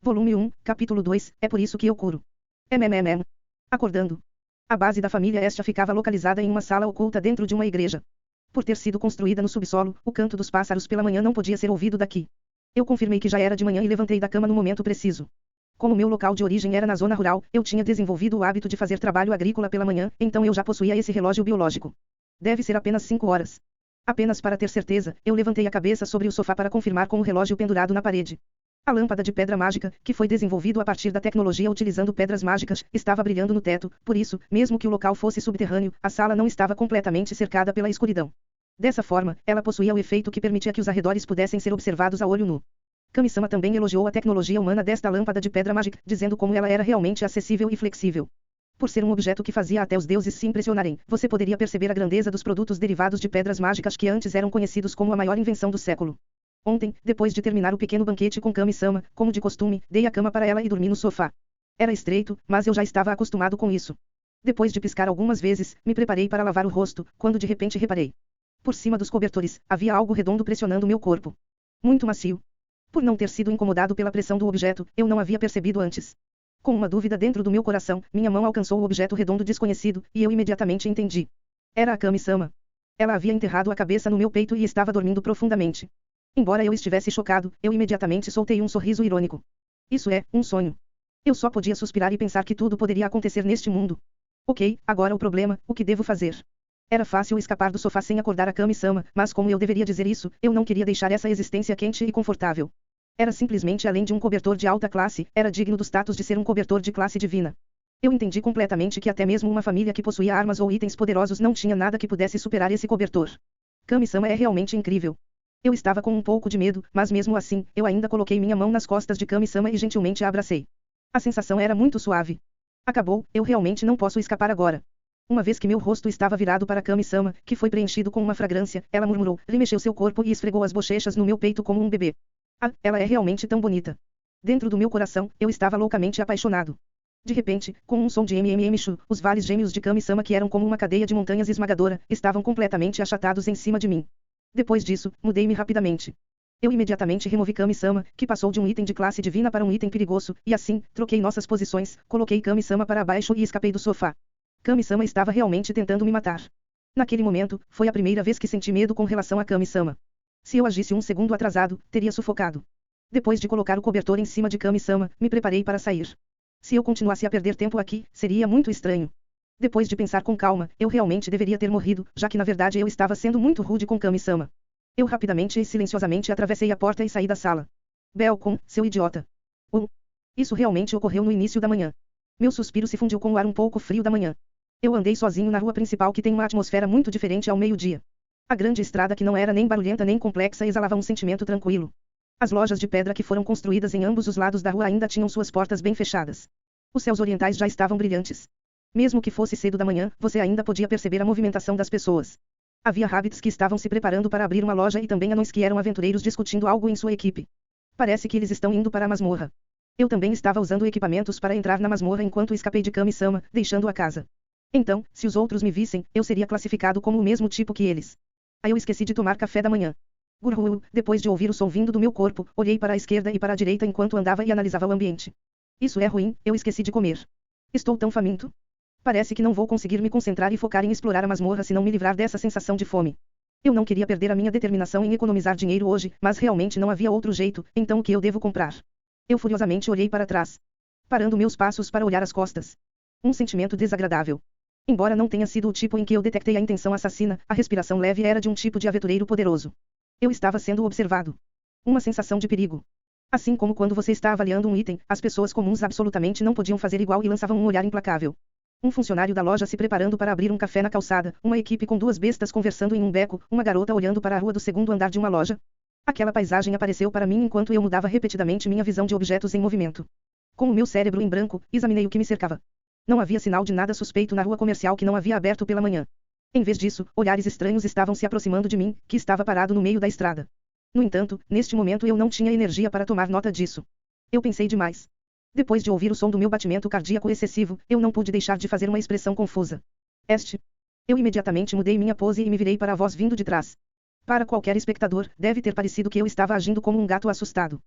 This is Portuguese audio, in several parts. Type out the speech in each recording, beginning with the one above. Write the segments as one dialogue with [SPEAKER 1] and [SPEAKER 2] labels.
[SPEAKER 1] Volume 1, Capítulo 2, É por isso que eu curo. Acordando. A base da família Estia ficava localizada em uma sala oculta dentro de uma igreja. Por ter sido construída no subsolo, o canto dos pássaros pela manhã não podia ser ouvido daqui. Eu confirmei que já era de manhã e levantei da cama no momento preciso. Como meu local de origem era na zona rural, eu tinha desenvolvido o hábito de fazer trabalho agrícola pela manhã, então eu já possuía esse relógio biológico. Deve ser apenas 5 horas. Apenas para ter certeza, eu levantei a cabeça sobre o sofá para confirmar com o relógio pendurado na parede. A lâmpada de pedra mágica, que foi desenvolvido a partir da tecnologia utilizando pedras mágicas, estava brilhando no teto, por isso, mesmo que o local fosse subterrâneo, a sala não estava completamente cercada pela escuridão. Dessa forma, ela possuía o efeito que permitia que os arredores pudessem ser observados a olho nu. Kami-sama também elogiou a tecnologia humana desta lâmpada de pedra mágica, dizendo como ela era realmente acessível e flexível. Por ser um objeto que fazia até os deuses se impressionarem, você poderia perceber a grandeza dos produtos derivados de pedras mágicas que antes eram conhecidos como a maior invenção do século. Ontem, depois de terminar o pequeno banquete com Kami-sama, como de costume, dei a cama para ela e dormi no sofá. Era estreito, mas eu já estava acostumado com isso. Depois de piscar algumas vezes, me preparei para lavar o rosto, quando de repente reparei. Por cima dos cobertores, havia algo redondo pressionando meu corpo. Muito macio. Por não ter sido incomodado pela pressão do objeto, eu não havia percebido antes. Com uma dúvida dentro do meu coração, minha mão alcançou o objeto redondo desconhecido, e eu imediatamente entendi. Era a Kami-sama. Ela havia enterrado a cabeça no meu peito e estava dormindo profundamente. Embora eu estivesse chocado, eu imediatamente soltei um sorriso irônico. Isso é, um sonho. Eu só podia suspirar e pensar que tudo poderia acontecer neste mundo. Ok, agora o problema, o que devo fazer? Era fácil escapar do sofá sem acordar a Kami-sama, mas como eu deveria dizer isso, eu não queria deixar essa existência quente e confortável. Era simplesmente além de um cobertor de alta classe, era digno do status de ser um cobertor de classe divina. Eu entendi completamente que até mesmo uma família que possuía armas ou itens poderosos não tinha nada que pudesse superar esse cobertor. Kami-sama é realmente incrível. Eu estava com um pouco de medo, mas mesmo assim, eu ainda coloquei minha mão nas costas de Kami-sama e gentilmente a abracei. A sensação era muito suave. Acabou, eu realmente não posso escapar agora. Uma vez que meu rosto estava virado para Kami-sama, que foi preenchido com uma fragrância, ela murmurou, remexeu seu corpo e esfregou as bochechas no meu peito como um bebê. Ah, ela é realmente tão bonita. Dentro do meu coração, eu estava loucamente apaixonado. De repente, com um som de MMM-shu, os vales gêmeos de Kami-sama que eram como uma cadeia de montanhas esmagadora, estavam completamente achatados em cima de mim. Depois disso, mudei-me rapidamente. Eu imediatamente removi Kami-sama, que passou de um item de classe divina para um item perigoso, e assim, troquei nossas posições, coloquei Kami-sama para baixo e escapei do sofá. Kami-sama estava realmente tentando me matar. Naquele momento, foi a primeira vez que senti medo com relação a Kami-sama. Se eu agisse um segundo atrasado, teria sufocado. Depois de colocar o cobertor em cima de Kami-sama, me preparei para sair. Se eu continuasse a perder tempo aqui, seria muito estranho. Depois de pensar com calma, eu realmente deveria ter morrido, já que na verdade eu estava sendo muito rude com Kami-sama. Eu rapidamente e silenciosamente atravessei a porta e saí da sala. Belcom, seu idiota. Isso realmente ocorreu no início da manhã. Meu suspiro se fundiu com o ar um pouco frio da manhã. Eu andei sozinho na rua principal que tem uma atmosfera muito diferente ao meio-dia. A grande estrada que não era nem barulhenta nem complexa exalava um sentimento tranquilo. As lojas de pedra que foram construídas em ambos os lados da rua ainda tinham suas portas bem fechadas. Os céus orientais já estavam brilhantes. Mesmo que fosse cedo da manhã, você ainda podia perceber a movimentação das pessoas. Havia hobbits que estavam se preparando para abrir uma loja e também anões que eram aventureiros discutindo algo em sua equipe. Parece que eles estão indo para a masmorra. Eu também estava usando equipamentos para entrar na masmorra enquanto escapei de Kami-sama, deixando a casa. Então, se os outros me vissem, eu seria classificado como o mesmo tipo que eles. Aí eu esqueci de tomar café da manhã. Depois de ouvir o som vindo do meu corpo, olhei para a esquerda e para a direita enquanto andava e analisava o ambiente. Isso é ruim, eu esqueci de comer. Estou tão faminto. Parece que não vou conseguir me concentrar e focar em explorar a masmorra se não me livrar dessa sensação de fome. Eu não queria perder a minha determinação em economizar dinheiro hoje, mas realmente não havia outro jeito, então o que eu devo comprar? Eu furiosamente olhei para trás, parando meus passos para olhar as costas. Um sentimento desagradável. Embora não tenha sido o tipo em que eu detectei a intenção assassina, a respiração leve era de um tipo de aventureiro poderoso. Eu estava sendo observado. Uma sensação de perigo. Assim como quando você está avaliando um item, as pessoas comuns absolutamente não podiam fazer igual e lançavam um olhar implacável. Um funcionário da loja se preparando para abrir um café na calçada, uma equipe com duas bestas conversando em um beco, uma garota olhando para a rua do segundo andar de uma loja. Aquela paisagem apareceu para mim enquanto eu mudava repetidamente minha visão de objetos em movimento. Com o meu cérebro em branco, examinei o que me cercava. Não havia sinal de nada suspeito na rua comercial que não havia aberto pela manhã. Em vez disso, olhares estranhos estavam se aproximando de mim, que estava parado no meio da estrada. No entanto, neste momento eu não tinha energia para tomar nota disso. Eu pensei demais. Depois de ouvir o som do meu batimento cardíaco excessivo, eu não pude deixar de fazer uma expressão confusa. Eu imediatamente mudei minha pose e me virei para a voz vindo de trás. Para qualquer espectador, deve ter parecido que eu estava agindo como um gato assustado.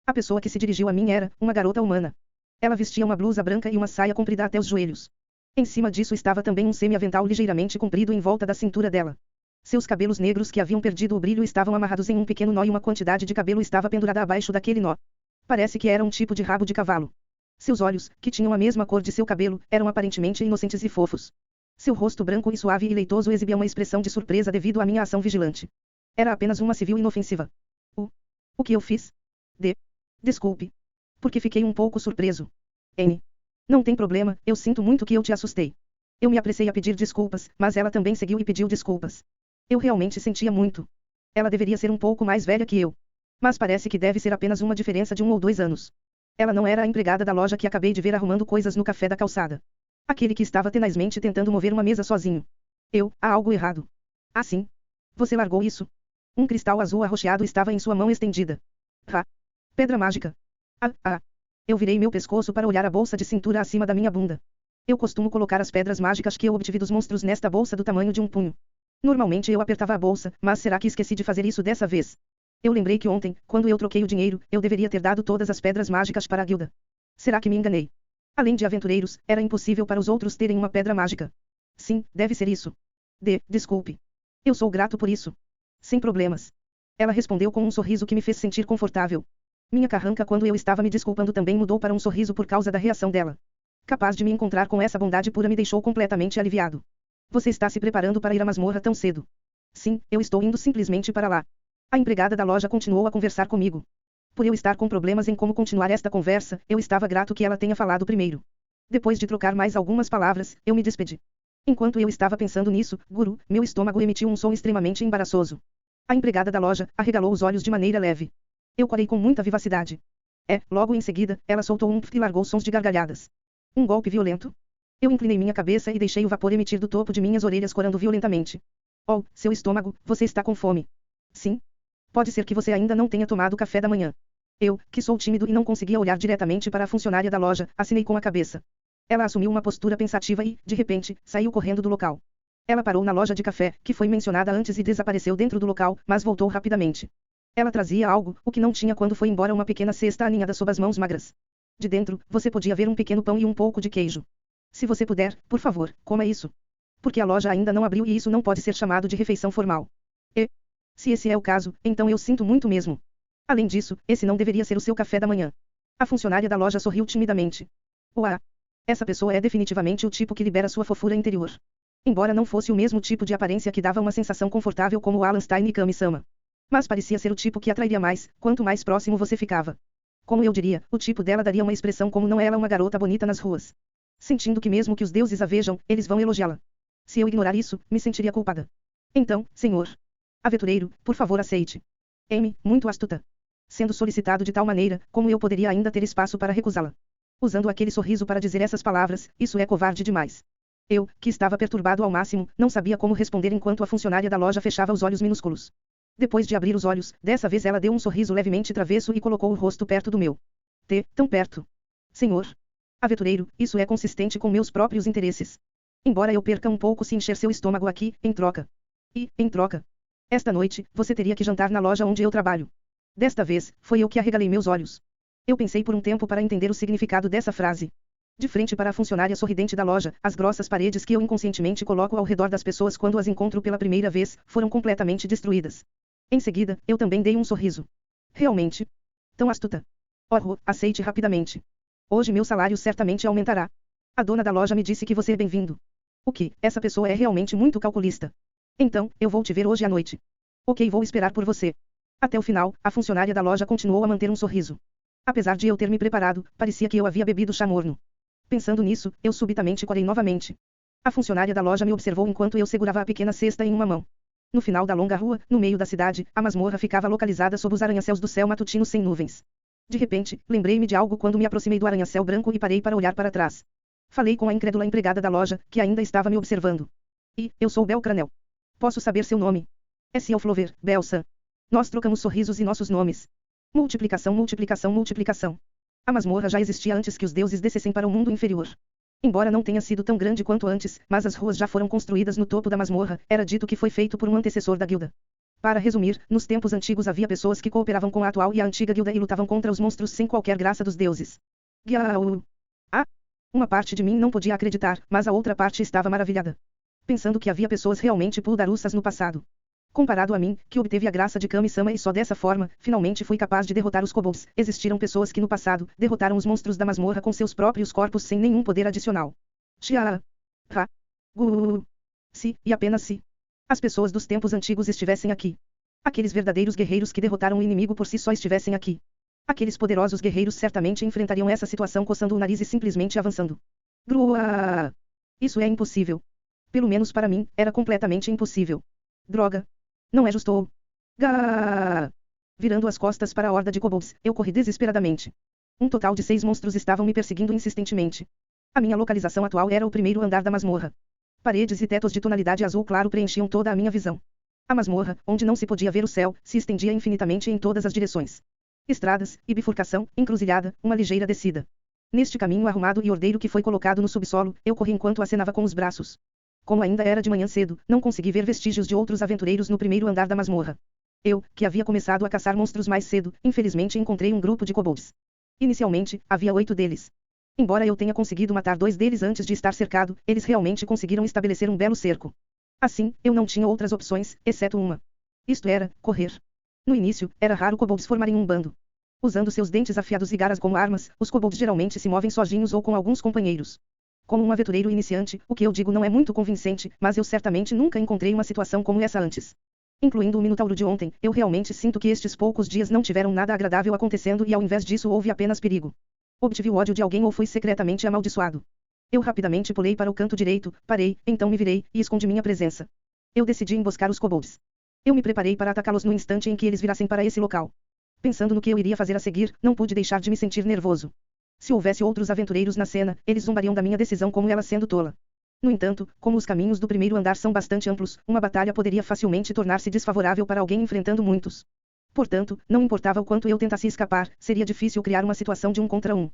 [SPEAKER 1] A pessoa que se dirigiu a mim era uma garota humana. Ela vestia uma blusa branca e uma saia comprida até os joelhos. Em cima disso estava também um semi-avental ligeiramente comprido em volta da cintura dela. Seus cabelos negros que haviam perdido o brilho estavam amarrados em um pequeno nó e uma quantidade de cabelo estava pendurada abaixo daquele nó. Parece que era um tipo de rabo de cavalo. Seus olhos, que tinham a mesma cor de seu cabelo, eram aparentemente inocentes e fofos. Seu rosto branco e suave e leitoso exibia uma expressão de surpresa devido à minha ação vigilante. Era apenas uma civil inofensiva. O que eu fiz? Desculpe. Porque fiquei um pouco surpreso. N. Não tem problema, eu sinto muito que eu te assustei. Eu me apressei a pedir desculpas, mas ela também seguiu e pediu desculpas. Eu realmente sentia muito. Ela deveria ser um pouco mais velha que eu. Mas parece que deve ser apenas uma diferença de 1 ou 2 anos. Ela não era a empregada da loja que acabei de ver arrumando coisas no café da calçada. Aquele que estava tenazmente tentando mover uma mesa sozinho. Há algo errado. Ah, sim. Você largou isso? Um cristal azul arroxeado estava em sua mão estendida. Pedra mágica. Eu virei meu pescoço para olhar a bolsa de cintura acima da minha bunda. Eu costumo colocar as pedras mágicas que eu obtive dos monstros nesta bolsa do tamanho de um punho. Normalmente eu apertava a bolsa, mas será que esqueci de fazer isso dessa vez? Eu lembrei que ontem, quando eu troquei o dinheiro, eu deveria ter dado todas as pedras mágicas para a guilda. Será que me enganei? Além de aventureiros, era impossível para os outros terem uma pedra mágica. Sim, deve ser isso. Desculpe. Eu sou grato por isso. Sem problemas. Ela respondeu com um sorriso que me fez sentir confortável. Minha carranca quando eu estava me desculpando também mudou para um sorriso por causa da reação dela. Capaz de me encontrar com essa bondade pura me deixou completamente aliviado. Você está se preparando para ir à masmorra tão cedo? Sim, eu estou indo simplesmente para lá. A empregada da loja continuou a conversar comigo. Por eu estar com problemas em como continuar esta conversa, eu estava grato que ela tenha falado primeiro. Depois de trocar mais algumas palavras, eu me despedi. Enquanto eu estava pensando nisso, Guru, meu estômago emitiu um som extremamente embaraçoso. A empregada da loja arregalou os olhos de maneira leve. Eu corei com muita vivacidade. Logo em seguida, ela soltou um pf e largou sons de gargalhadas. Um golpe violento? Eu inclinei minha cabeça e deixei o vapor emitir do topo de minhas orelhas corando violentamente. Oh, seu estômago, você está com fome. Sim? Pode ser que você ainda não tenha tomado café da manhã. Eu, que sou tímido e não conseguia olhar diretamente para a funcionária da loja, acenei com a cabeça. Ela assumiu uma postura pensativa e, de repente, saiu correndo do local. Ela parou na loja de café, que foi mencionada antes e desapareceu dentro do local, mas voltou rapidamente. Ela trazia algo, o que não tinha quando foi embora uma pequena cesta aninhada sob as mãos magras. De dentro, você podia ver um pequeno pão e um pouco de queijo. Se você puder, por favor, coma isso. Porque a loja ainda não abriu e isso não pode ser chamado de refeição formal. Se esse é o caso, então eu sinto muito mesmo. Além disso, esse não deveria ser o seu café da manhã. A funcionária da loja sorriu timidamente. Essa pessoa é definitivamente o tipo que libera sua fofura interior. Embora não fosse o mesmo tipo de aparência que dava uma sensação confortável como o Alan Stein e Kami-sama. Mas parecia ser o tipo que atrairia mais, quanto mais próximo você ficava. Como eu diria, o tipo dela daria uma expressão como não ela uma garota bonita nas ruas. Sentindo que mesmo que os deuses a vejam, eles vão elogiá-la. Se eu ignorar isso, me sentiria culpada. Então, senhor aventureiro, por favor aceite. Amy, muito astuta. Sendo solicitado de tal maneira, como eu poderia ainda ter espaço para recusá-la? Usando aquele sorriso para dizer essas palavras, isso é covarde demais. Eu, que estava perturbado ao máximo, não sabia como responder enquanto a funcionária da loja fechava os olhos minúsculos. Depois de abrir os olhos, dessa vez ela deu um sorriso levemente travesso e colocou o rosto perto do meu. Tão perto. Senhor aventureiro, isso é consistente com meus próprios interesses. Embora eu perca um pouco se encher seu estômago aqui, em troca. Em troca. Esta noite, você teria que jantar na loja onde eu trabalho. Desta vez, foi eu que arregalei meus olhos. Eu pensei por um tempo para entender o significado dessa frase. De frente para a funcionária sorridente da loja, as grossas paredes que eu inconscientemente coloco ao redor das pessoas quando as encontro pela primeira vez, foram completamente destruídas. Em seguida, eu também dei um sorriso. Realmente? Tão astuta. Aceite rapidamente. Hoje meu salário certamente aumentará. A dona da loja me disse que você é bem-vindo. O que? Essa pessoa é realmente muito calculista. Então, eu vou te ver hoje à noite. Ok, vou esperar por você. Até o final, a funcionária da loja continuou a manter um sorriso. Apesar de eu ter me preparado, parecia que eu havia bebido chá morno. Pensando nisso, eu subitamente corei novamente. A funcionária da loja me observou enquanto eu segurava a pequena cesta em uma mão. No final da longa rua, no meio da cidade, a masmorra ficava localizada sob os arranha-céus do céu matutino sem nuvens. De repente, lembrei-me de algo quando me aproximei do arranha-céu branco e parei para olhar para trás. Falei com a incrédula empregada da loja, que ainda estava me observando. Eu sou Bel Cranel. Posso saber seu nome? Ciel Flover, Belsa. Nós trocamos sorrisos e nossos nomes. Multiplicação, multiplicação, multiplicação. A masmorra já existia antes que os deuses descessem para o mundo inferior. Embora não tenha sido tão grande quanto antes, mas as ruas já foram construídas no topo da masmorra, era dito que foi feito por um antecessor da guilda. Para resumir, nos tempos antigos havia pessoas que cooperavam com a atual e a antiga guilda e lutavam contra os monstros sem qualquer graça dos deuses. Gyao. Ah! Uma parte de mim não podia acreditar, mas a outra parte estava maravilhada. Pensando que havia pessoas realmente puldarussas no passado. Comparado a mim, que obteve a graça de Kami-sama e só dessa forma, finalmente fui capaz de derrotar os kobolds, existiram pessoas que no passado, derrotaram os monstros da masmorra com seus próprios corpos sem nenhum poder adicional. Xia. Ha. Gu. Se, e apenas se, as pessoas dos tempos antigos estivessem aqui. Aqueles verdadeiros guerreiros que derrotaram o inimigo por si só estivessem aqui. Aqueles poderosos guerreiros certamente enfrentariam essa situação coçando o nariz e simplesmente avançando. Grua. Isso é impossível. Pelo menos para mim, era completamente impossível. Droga. Não é justo. Gá. Virando as costas para a horda de kobolds, eu corri desesperadamente. Um total de 6 monstros estavam me perseguindo insistentemente. A minha localização atual era o primeiro andar da masmorra. Paredes e tetos de tonalidade azul claro preenchiam toda a minha visão. A masmorra, onde não se podia ver o céu, se estendia infinitamente em todas as direções. Estradas, e bifurcação, encruzilhada, uma ligeira descida. Neste caminho arrumado e ordeiro que foi colocado no subsolo, eu corri enquanto acenava com os braços. Como ainda era de manhã cedo, não consegui ver vestígios de outros aventureiros no primeiro andar da masmorra. Eu, que havia começado a caçar monstros mais cedo, infelizmente encontrei um grupo de kobolds. Inicialmente, havia 8 deles. Embora eu tenha conseguido matar 2 deles antes de estar cercado, eles realmente conseguiram estabelecer um belo cerco. Assim, eu não tinha outras opções, exceto uma. Isto era, correr. No início, era raro kobolds formarem um bando. Usando seus dentes afiados e garras como armas, os kobolds geralmente se movem sozinhos ou com alguns companheiros. Como um aventureiro iniciante, o que eu digo não é muito convincente, mas eu certamente nunca encontrei uma situação como essa antes. Incluindo o Minotauro de ontem, eu realmente sinto que estes poucos dias não tiveram nada agradável acontecendo e ao invés disso houve apenas perigo. Obtive o ódio de alguém ou fui secretamente amaldiçoado. Eu rapidamente pulei para o canto direito, parei, então me virei, e escondi minha presença. Eu decidi emboscar os kobolds. Eu me preparei para atacá-los no instante em que eles virassem para esse local. Pensando no que eu iria fazer a seguir, não pude deixar de me sentir nervoso. Se houvesse outros aventureiros na cena, eles zombariam da minha decisão como ela sendo tola. No entanto, como os caminhos do primeiro andar são bastante amplos, uma batalha poderia facilmente tornar-se desfavorável para alguém enfrentando muitos. Portanto, não importava o quanto eu tentasse escapar, seria difícil criar uma situação de 1 contra 1.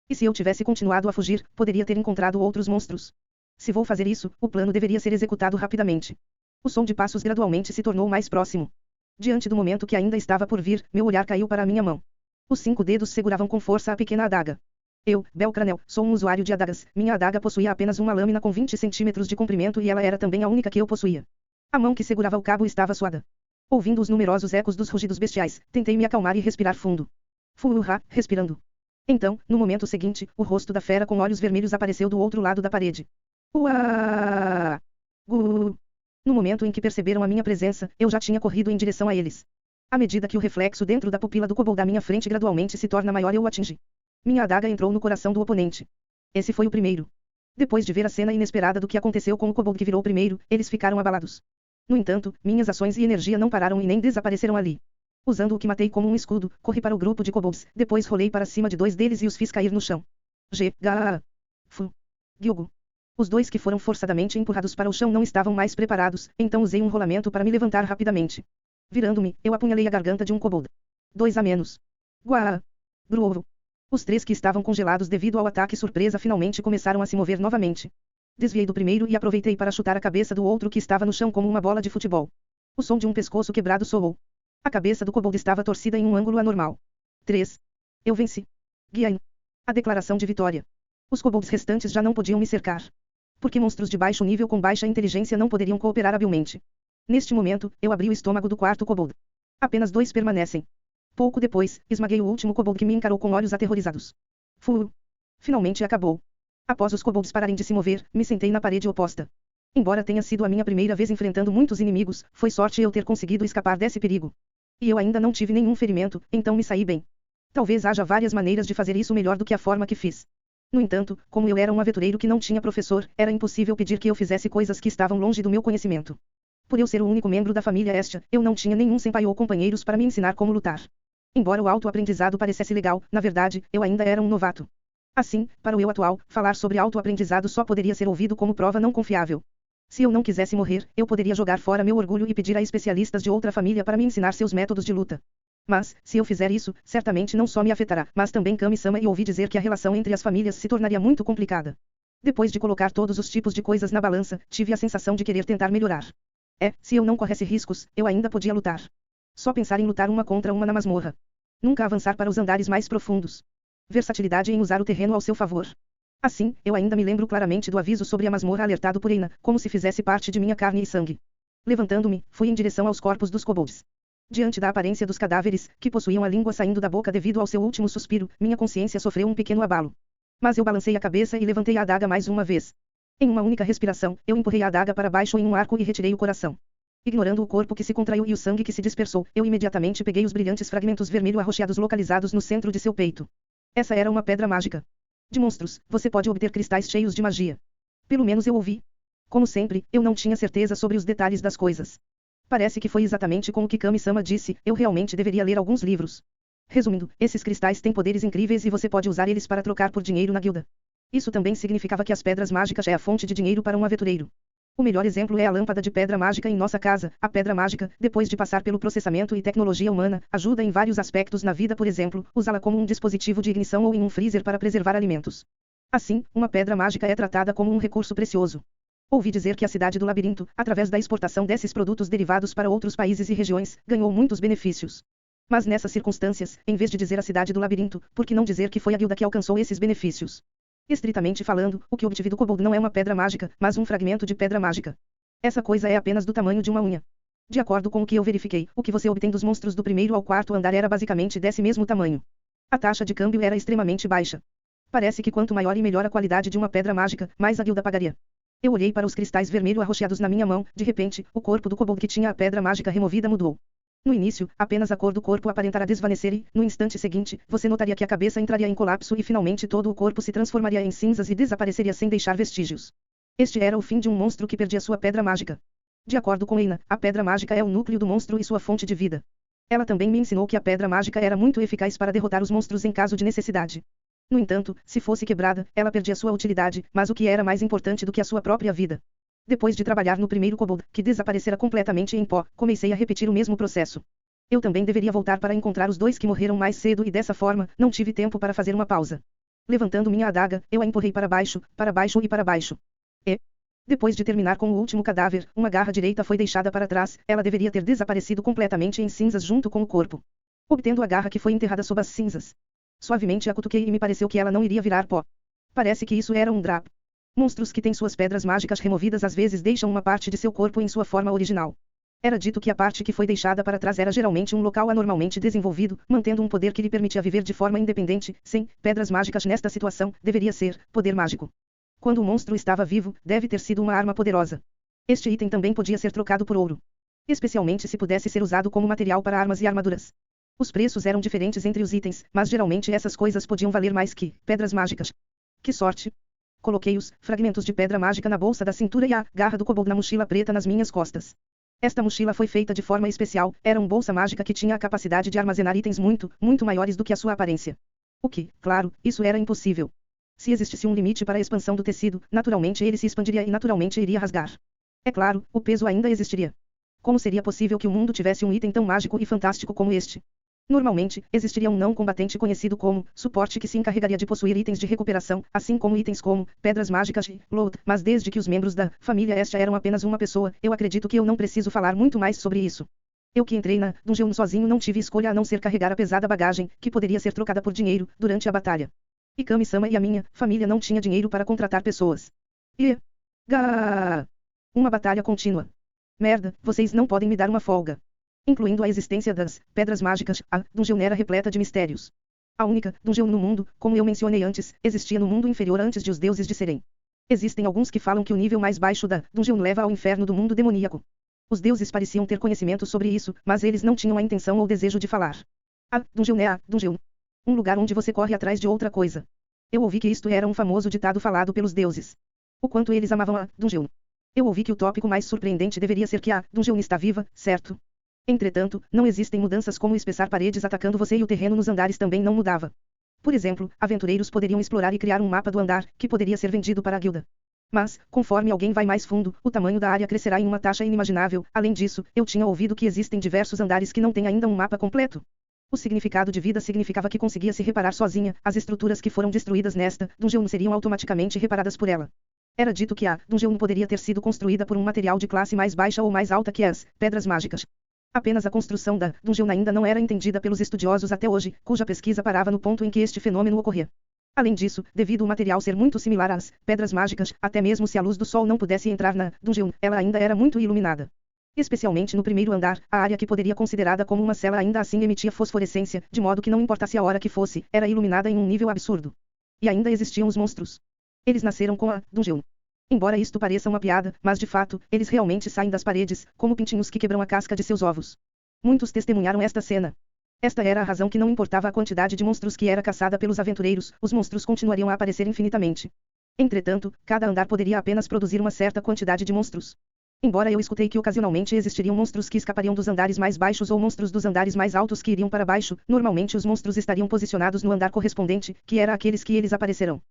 [SPEAKER 1] E se eu tivesse continuado a fugir, poderia ter encontrado outros monstros. Se vou fazer isso, o plano deveria ser executado rapidamente. O som de passos gradualmente se tornou mais próximo. Diante do momento que ainda estava por vir, meu olhar caiu para a minha mão. Os 5 dedos seguravam com força a pequena adaga. Eu, Belcranel, sou um usuário de adagas. Minha adaga possuía apenas uma lâmina com 20 centímetros de comprimento e ela era também a única que eu possuía. A mão que segurava o cabo estava suada. Ouvindo os numerosos ecos dos rugidos bestiais, tentei me acalmar e respirar fundo. Furra, respirando. Então, no momento seguinte, o rosto da fera com olhos vermelhos apareceu do outro lado da parede. Uá! Gu! No momento em que perceberam a minha presença, eu já tinha corrido em direção a eles. À medida que o reflexo dentro da pupila do kobold da minha frente gradualmente se torna maior, eu o atingi. Minha adaga entrou no coração do oponente. Esse foi o primeiro. Depois de ver a cena inesperada do que aconteceu com o kobold que virou primeiro, eles ficaram abalados. No entanto, minhas ações e energia não pararam e nem desapareceram ali. Usando o que matei como um escudo, corri para o grupo de kobolds, depois rolei para cima de 2 deles e os fiz cair no chão. Fu. Gyugo. Os 2 que foram forçadamente empurrados para o chão não estavam mais preparados, então usei um rolamento para me levantar rapidamente. Virando-me, eu apunhalei a garganta de um kobold. 2 a menos. Guá. Gruovo. Os 3 que estavam congelados devido ao ataque surpresa finalmente começaram a se mover novamente. Desviei do primeiro e aproveitei para chutar a cabeça do outro que estava no chão como uma bola de futebol. O som de um pescoço quebrado soou. A cabeça do kobold estava torcida em um ângulo anormal. 3. Eu venci. Guiain. A declaração de vitória. Os kobolds restantes já não podiam me cercar. Porque monstros de baixo nível com baixa inteligência não poderiam cooperar habilmente. Neste momento, eu abri o estômago do quarto kobold. Apenas 2 permanecem. Pouco depois, esmaguei o último kobold que me encarou com olhos aterrorizados. Finalmente acabou. Após os kobolds pararem de se mover, me sentei na parede oposta. Embora tenha sido a minha primeira vez enfrentando muitos inimigos, foi sorte eu ter conseguido escapar desse perigo. E eu ainda não tive nenhum ferimento, então me saí bem. Talvez haja várias maneiras de fazer isso melhor do que a forma que fiz. No entanto, como eu era um aventureiro que não tinha professor, era impossível pedir que eu fizesse coisas que estavam longe do meu conhecimento. Por eu ser o único membro da família Estia, eu não tinha nenhum senpai ou companheiros para me ensinar como lutar. Embora o autoaprendizado parecesse legal, na verdade, eu ainda era um novato. Assim, para o eu atual, falar sobre autoaprendizado só poderia ser ouvido como prova não confiável. Se eu não quisesse morrer, eu poderia jogar fora meu orgulho e pedir a especialistas de outra família para me ensinar seus métodos de luta. Mas, se eu fizer isso, certamente não só me afetará, mas também Kami-sama, e ouvi dizer que a relação entre as famílias se tornaria muito complicada. Depois de colocar todos os tipos de coisas na balança, tive a sensação de querer tentar melhorar. Se eu não corresse riscos, eu ainda podia lutar. Só pensar em lutar uma contra uma na masmorra. Nunca avançar para os andares mais profundos. Versatilidade em usar o terreno ao seu favor. Assim, eu ainda me lembro claramente do aviso sobre a masmorra alertado por Eina, como se fizesse parte de minha carne e sangue. Levantando-me, fui em direção aos corpos dos kobolds. Diante da aparência dos cadáveres, que possuíam a língua saindo da boca devido ao seu último suspiro, minha consciência sofreu um pequeno abalo. Mas eu balancei a cabeça e levantei a adaga mais uma vez. Em uma única respiração, eu empurrei a adaga para baixo em um arco e retirei o coração. Ignorando o corpo que se contraiu e o sangue que se dispersou, eu imediatamente peguei os brilhantes fragmentos vermelho arroxeados localizados no centro de seu peito. Essa era uma pedra mágica. De monstros, você pode obter cristais cheios de magia. Pelo menos eu ouvi. Como sempre, eu não tinha certeza sobre os detalhes das coisas. Parece que foi exatamente como Kami-sama disse, eu realmente deveria ler alguns livros. Resumindo, esses cristais têm poderes incríveis e você pode usar eles para trocar por dinheiro na guilda. Isso também significava que as pedras mágicas é a fonte de dinheiro para um aventureiro. O melhor exemplo é a lâmpada de pedra mágica em nossa casa. A pedra mágica, depois de passar pelo processamento e tecnologia humana, ajuda em vários aspectos na vida, por exemplo, usá-la como um dispositivo de ignição ou em um freezer para preservar alimentos. Assim, uma pedra mágica é tratada como um recurso precioso. Ouvi dizer que a cidade do labirinto, através da exportação desses produtos derivados para outros países e regiões, ganhou muitos benefícios. Mas nessas circunstâncias, em vez de dizer a cidade do labirinto, por que não dizer que foi a guilda que alcançou esses benefícios? Estritamente falando, o que obtive do kobold não é uma pedra mágica, mas um fragmento de pedra mágica. Essa coisa é apenas do tamanho de uma unha. De acordo com o que eu verifiquei, o que você obtém dos monstros do primeiro ao quarto andar era basicamente desse mesmo tamanho. A taxa de câmbio era extremamente baixa. Parece que quanto maior e melhor a qualidade de uma pedra mágica, mais a guilda pagaria. Eu olhei para os cristais vermelho arroxeados na minha mão. De repente, o corpo do kobold que tinha a pedra mágica removida mudou. No início, apenas a cor do corpo aparentara desvanecer e, no instante seguinte, você notaria que a cabeça entraria em colapso e finalmente todo o corpo se transformaria em cinzas e desapareceria sem deixar vestígios. Este era o fim de um monstro que perdia sua pedra mágica. De acordo com Eina, a pedra mágica é o núcleo do monstro e sua fonte de vida. Ela também me ensinou que a pedra mágica era muito eficaz para derrotar os monstros em caso de necessidade. No entanto, se fosse quebrada, ela perdia sua utilidade, mas o que era mais importante do que a sua própria vida? Depois de trabalhar no primeiro kobold, que desaparecera completamente em pó, comecei a repetir o mesmo processo. Eu também deveria voltar para encontrar os dois que morreram mais cedo e dessa forma, não tive tempo para fazer uma pausa. Levantando minha adaga, eu a empurrei para baixo e para baixo. Depois de terminar com o último cadáver, uma garra direita foi deixada para trás, ela deveria ter desaparecido completamente em cinzas junto com o corpo. Obtendo a garra que foi enterrada sob as cinzas. Suavemente a cutuquei e me pareceu que ela não iria virar pó. Parece que isso era um drap. Monstros que têm suas pedras mágicas removidas às vezes deixam uma parte de seu corpo em sua forma original. Era dito que a parte que foi deixada para trás era geralmente um local anormalmente desenvolvido, mantendo um poder que lhe permitia viver de forma independente. Sem pedras mágicas nesta situação, deveria ser poder mágico. Quando o monstro estava vivo, deve ter sido uma arma poderosa. Este item também podia ser trocado por ouro. Especialmente se pudesse ser usado como material para armas e armaduras. Os preços eram diferentes entre os itens, mas geralmente essas coisas podiam valer mais que pedras mágicas. Que sorte! Coloquei os fragmentos de pedra mágica na bolsa da cintura e a garra do kobold na mochila preta nas minhas costas. Esta mochila foi feita de forma especial, era uma bolsa mágica que tinha a capacidade de armazenar itens muito, muito maiores do que a sua aparência. O que, claro, isso era impossível. Se existisse um limite para a expansão do tecido, naturalmente ele se expandiria e naturalmente iria rasgar. É claro, o peso ainda existiria. Como seria possível que o mundo tivesse um item tão mágico e fantástico como este? Normalmente, existiria um não-combatente conhecido como suporte que se encarregaria de possuir itens de recuperação, assim como itens como pedras mágicas e loot, mas desde que os membros da família esta eram apenas uma pessoa, eu acredito que eu não preciso falar muito mais sobre isso. Eu que entrei na dungeon sozinho não tive escolha a não ser carregar a pesada bagagem, que poderia ser trocada por dinheiro, durante a batalha. E Kami-sama e a minha família não tinha dinheiro para contratar pessoas. Uma batalha contínua. Merda, vocês não podem me dar uma folga. Incluindo a existência das pedras mágicas, a dungeon era repleta de mistérios. A única dungeon no mundo, como eu mencionei antes, existia no mundo inferior antes de os deuses disserem. Existem alguns que falam que o nível mais baixo da dungeon leva ao inferno do mundo demoníaco. Os deuses pareciam ter conhecimento sobre isso, mas eles não tinham a intenção ou desejo de falar. A dungeon é a dungeon. Um lugar onde você corre atrás de outra coisa. Eu ouvi que isto era um famoso ditado falado pelos deuses. O quanto eles amavam a dungeon. Eu ouvi que o tópico mais surpreendente deveria ser que a dungeon está viva, certo? Entretanto, não existem mudanças como espessar paredes atacando você e o terreno nos andares também não mudava. Por exemplo, aventureiros poderiam explorar e criar um mapa do andar, que poderia ser vendido para a guilda. Mas, conforme alguém vai mais fundo, o tamanho da área crescerá em uma taxa inimaginável. Além disso, eu tinha ouvido que existem diversos andares que não têm ainda um mapa completo. O significado de vida significava que conseguia se reparar sozinha, as estruturas que foram destruídas nesta dungeon seriam automaticamente reparadas por ela. Era dito que a dungeon poderia ter sido construída por um material de classe mais baixa ou mais alta que as pedras mágicas. Apenas a construção da dungeon ainda não era entendida pelos estudiosos até hoje, cuja pesquisa parava no ponto em que este fenômeno ocorria. Além disso, devido ao material ser muito similar às pedras mágicas, até mesmo se a luz do sol não pudesse entrar na dungeon, ela ainda era muito iluminada. Especialmente no primeiro andar, a área que poderia considerada como uma cela ainda assim emitia fosforescência, de modo que não importasse a hora que fosse, era iluminada em um nível absurdo. E ainda existiam os monstros. Eles nasceram com a dungeon. Embora isto pareça uma piada, mas de fato, eles realmente saem das paredes, como pintinhos que quebram a casca de seus ovos. Muitos testemunharam esta cena. Esta era a razão que não importava a quantidade de monstros que era caçada pelos aventureiros, os monstros continuariam a aparecer infinitamente. Entretanto, cada andar poderia apenas produzir uma certa quantidade de monstros. Embora eu escutei que ocasionalmente existiriam monstros que escapariam dos andares mais baixos ou monstros dos andares mais altos que iriam para baixo, normalmente os monstros estariam posicionados no andar correspondente, que era aqueles que eles aparecerão.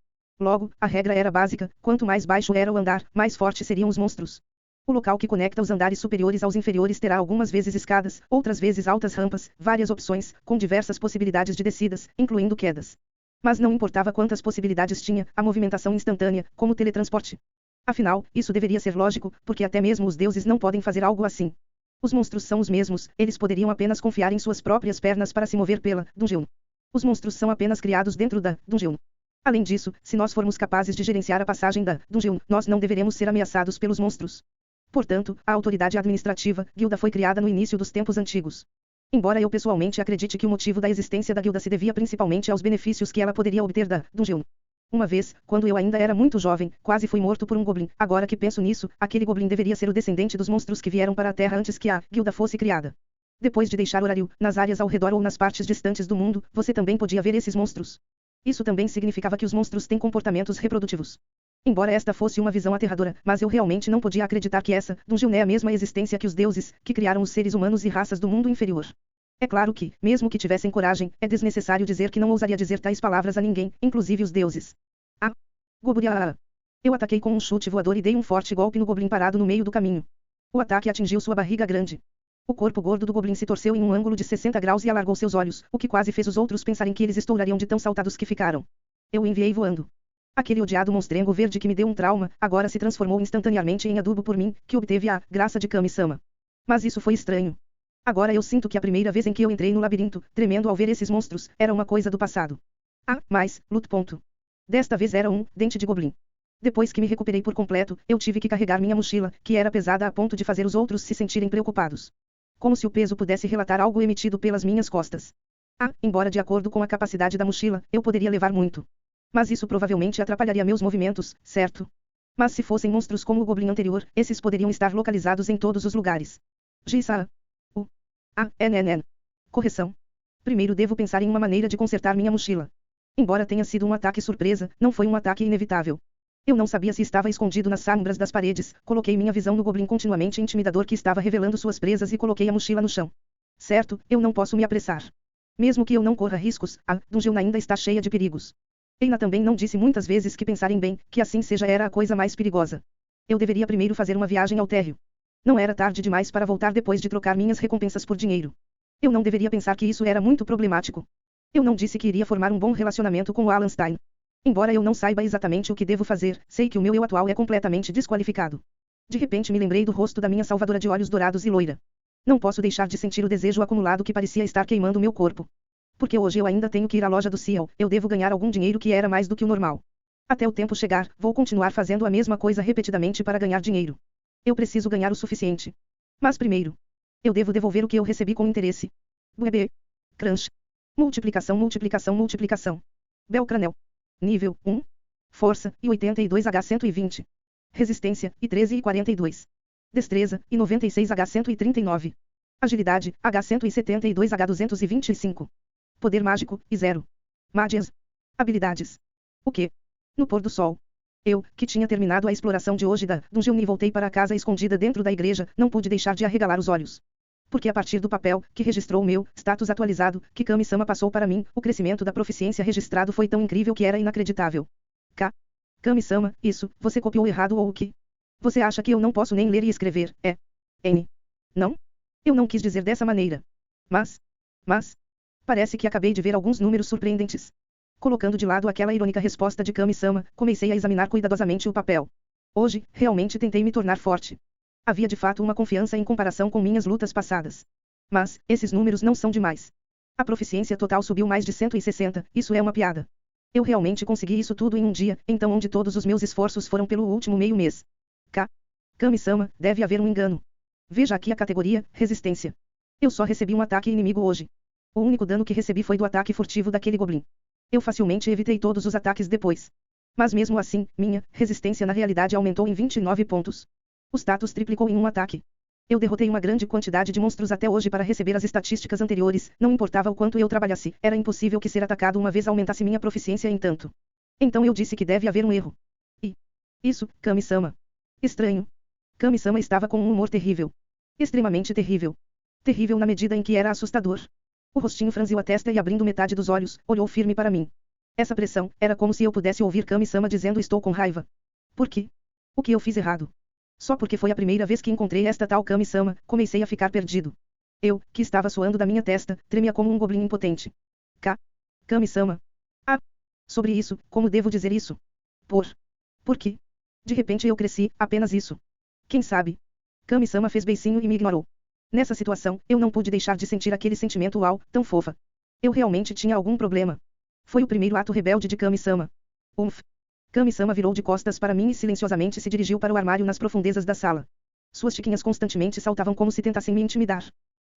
[SPEAKER 1] Logo, a regra era básica: quanto mais baixo era o andar, mais fortes seriam os monstros. O local que conecta os andares superiores aos inferiores terá algumas vezes escadas, outras vezes altas rampas, várias opções, com diversas possibilidades de descidas, incluindo quedas. Mas não importava quantas possibilidades tinha, a movimentação instantânea, como teletransporte. Afinal, isso deveria ser lógico, porque até mesmo os deuses não podem fazer algo assim. Os monstros são os mesmos, eles poderiam apenas confiar em suas próprias pernas para se mover pela dungeon. Os monstros são apenas criados dentro da dungeon. Além disso, se nós formos capazes de gerenciar a passagem da dungeon, nós não deveremos ser ameaçados pelos monstros. Portanto, a autoridade administrativa, guilda, foi criada no início dos tempos antigos. Embora eu pessoalmente acredite que o motivo da existência da guilda se devia principalmente aos benefícios que ela poderia obter da dungeon. Uma vez, quando eu ainda era muito jovem, quase fui morto por um goblin. Agora que penso nisso, aquele goblin deveria ser o descendente dos monstros que vieram para a Terra antes que a guilda fosse criada. Depois de deixar Horário, nas áreas ao redor ou nas partes distantes do mundo, você também podia ver esses monstros. Isso também significava que os monstros têm comportamentos reprodutivos. Embora esta fosse uma visão aterradora, mas eu realmente não podia acreditar que essa dungeon é a mesma existência que os deuses, que criaram os seres humanos e raças do mundo inferior. É claro que, mesmo que tivessem coragem, é desnecessário dizer que não ousaria dizer tais palavras a ninguém, inclusive os deuses. Ah! Goburia! Eu ataquei com um chute voador e dei um forte golpe no goblin parado no meio do caminho. O ataque atingiu sua barriga grande. O corpo gordo do goblin se torceu em um ângulo de 60 graus e alargou seus olhos, o que quase fez os outros pensarem que eles estourariam de tão saltados que ficaram. Eu o enviei voando. Aquele odiado monstrengo verde que me deu um trauma, agora se transformou instantaneamente em adubo por mim, que obteve a graça de Kami-sama. Mas isso foi estranho. Agora eu sinto que a primeira vez em que eu entrei no labirinto, tremendo ao ver esses monstros, era uma coisa do passado. Ah, mas, luto. Desta vez era um dente de goblin. Depois que me recuperei por completo, eu tive que carregar minha mochila, que era pesada a ponto de fazer os outros se sentirem preocupados. Como se o peso pudesse relatar algo emitido pelas minhas costas. Ah, embora de acordo com a capacidade da mochila, eu poderia levar muito. Mas isso provavelmente atrapalharia meus movimentos, certo? Mas se fossem monstros como o goblin anterior, esses poderiam estar localizados em todos os lugares. Gisa. NNN. Correção. Primeiro devo pensar em uma maneira de consertar minha mochila. Embora tenha sido um ataque surpresa, não foi um ataque inevitável. Eu não sabia se estava escondido nas sombras das paredes, coloquei minha visão no goblin continuamente intimidador que estava revelando suas presas e coloquei a mochila no chão. Certo, eu não posso me apressar. Mesmo que eu não corra riscos, a dungeon ainda está cheia de perigos. Eina também não disse muitas vezes que pensarem bem, que assim seja era a coisa mais perigosa. Eu deveria primeiro fazer uma viagem ao térreo. Não era tarde demais para voltar depois de trocar minhas recompensas por dinheiro. Eu não deveria pensar que isso era muito problemático. Eu não disse que iria formar um bom relacionamento com o Alan Stein. Embora eu não saiba exatamente o que devo fazer, sei que o meu eu atual é completamente desqualificado. De repente me lembrei do rosto da minha salvadora de olhos dourados e loira. Não posso deixar de sentir o desejo acumulado que parecia estar queimando meu corpo. Porque hoje eu ainda tenho que ir à loja do Ciel, eu devo ganhar algum dinheiro que era mais do que o normal. Até o tempo chegar, vou continuar fazendo a mesma coisa repetidamente para ganhar dinheiro. Eu preciso ganhar o suficiente. Mas primeiro, eu devo devolver o que eu recebi com interesse. Bebê. Crunch. Multiplicação. Belcranel. Nível 1. Força, e 82H120. Resistência, e 13,42. Destreza, e 96H139. Agilidade, H172H225. Poder mágico, e 0. Magias. Habilidades. O quê? No pôr do sol. Eu, que tinha terminado a exploração de hoje da dungeon e voltei para a casa escondida dentro da igreja, não pude deixar de arregalar os olhos. Porque a partir do papel, que registrou o meu status atualizado, que Kami-sama passou para mim, o crescimento da proficiência registrado foi tão incrível que era inacreditável. Kami-sama, isso, você copiou errado ou o quê? Você acha que eu não posso nem ler e escrever, é? N. Não? Eu não quis dizer dessa maneira. Mas. Parece que acabei de ver alguns números surpreendentes. Colocando de lado aquela irônica resposta de Kami-sama, comecei a examinar cuidadosamente o papel. Hoje, realmente tentei me tornar forte. Havia de fato uma confiança em comparação com minhas lutas passadas. Mas, esses números não são demais. A proficiência total subiu mais de 160, isso é uma piada. Eu realmente consegui isso tudo em um dia, então onde todos os meus esforços foram pelo último meio mês. Kami-sama, deve haver um engano. Veja aqui a categoria, resistência. Eu só recebi um ataque inimigo hoje. O único dano que recebi foi do ataque furtivo daquele goblin. Eu facilmente evitei todos os ataques depois. Mas mesmo assim, minha resistência na realidade aumentou em 29 pontos. O status triplicou em um ataque. Eu derrotei uma grande quantidade de monstros até hoje para receber as estatísticas anteriores, não importava o quanto eu trabalhasse, era impossível que ser atacado uma vez aumentasse minha proficiência em tanto. Então eu disse que deve haver um erro. E isso, Kami-sama. Estranho. Kami-sama estava com um humor terrível. Extremamente terrível. Terrível na medida em que era assustador. O rostinho franziu a testa e abrindo metade dos olhos, olhou firme para mim. Essa pressão, era como se eu pudesse ouvir Kami-sama dizendo estou com raiva. Por quê? O que eu fiz errado? Só porque foi a primeira vez que encontrei esta tal Kami-sama, comecei a ficar perdido. Eu, que estava suando da minha testa, tremia como um goblin impotente. Kami-sama. Ah! Sobre isso, como devo dizer isso? Por quê? De repente eu cresci, apenas isso. Quem sabe? Kami-sama fez beicinho e me ignorou. Nessa situação, eu não pude deixar de sentir aquele sentimento uau, tão fofa. Eu realmente tinha algum problema. Foi o primeiro ato rebelde de Kami-sama. Kami-sama virou de costas para mim e silenciosamente se dirigiu para o armário nas profundezas da sala. Suas tiquinhas constantemente saltavam como se tentassem me intimidar.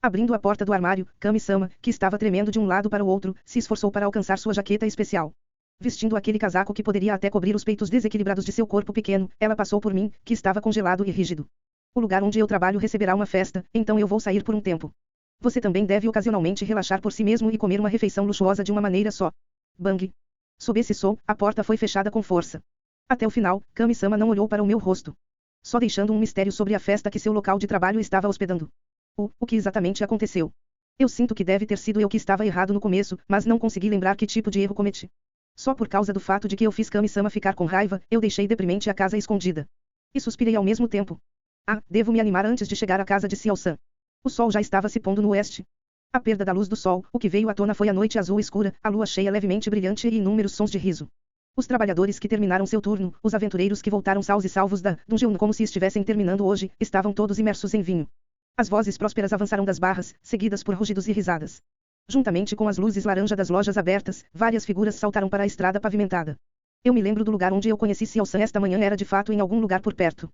[SPEAKER 1] Abrindo a porta do armário, Kami-sama, que estava tremendo de um lado para o outro, se esforçou para alcançar sua jaqueta especial. Vestindo aquele casaco que poderia até cobrir os peitos desequilibrados de seu corpo pequeno, ela passou por mim, que estava congelado e rígido. O lugar onde eu trabalho receberá uma festa, então eu vou sair por um tempo. Você também deve ocasionalmente relaxar por si mesmo e comer uma refeição luxuosa de uma maneira só. Bang! Sob esse som, a porta foi fechada com força. Até o final, Kami-sama não olhou para o meu rosto. Só deixando um mistério sobre a festa que seu local de trabalho estava hospedando. O que exatamente aconteceu? Eu sinto que deve ter sido eu que estava errado no começo, mas não consegui lembrar que tipo de erro cometi. Só por causa do fato de que eu fiz Kami-sama ficar com raiva, eu deixei deprimente a casa escondida. E suspirei ao mesmo tempo. Devo me animar antes de chegar à casa de Xiao-san. O sol já estava se pondo no oeste. A perda da luz do sol, o que veio à tona foi a noite azul escura, a lua cheia levemente brilhante e inúmeros sons de riso. Os trabalhadores que terminaram seu turno, os aventureiros que voltaram saus e salvos da dungeon como se estivessem terminando hoje, estavam todos imersos em vinho. As vozes prósperas avançaram das barras, seguidas por rugidos e risadas. Juntamente com as luzes laranja das lojas abertas, várias figuras saltaram para a estrada pavimentada. Eu me lembro do lugar onde eu conheci Xiao-san esta manhã era de fato em algum lugar por perto.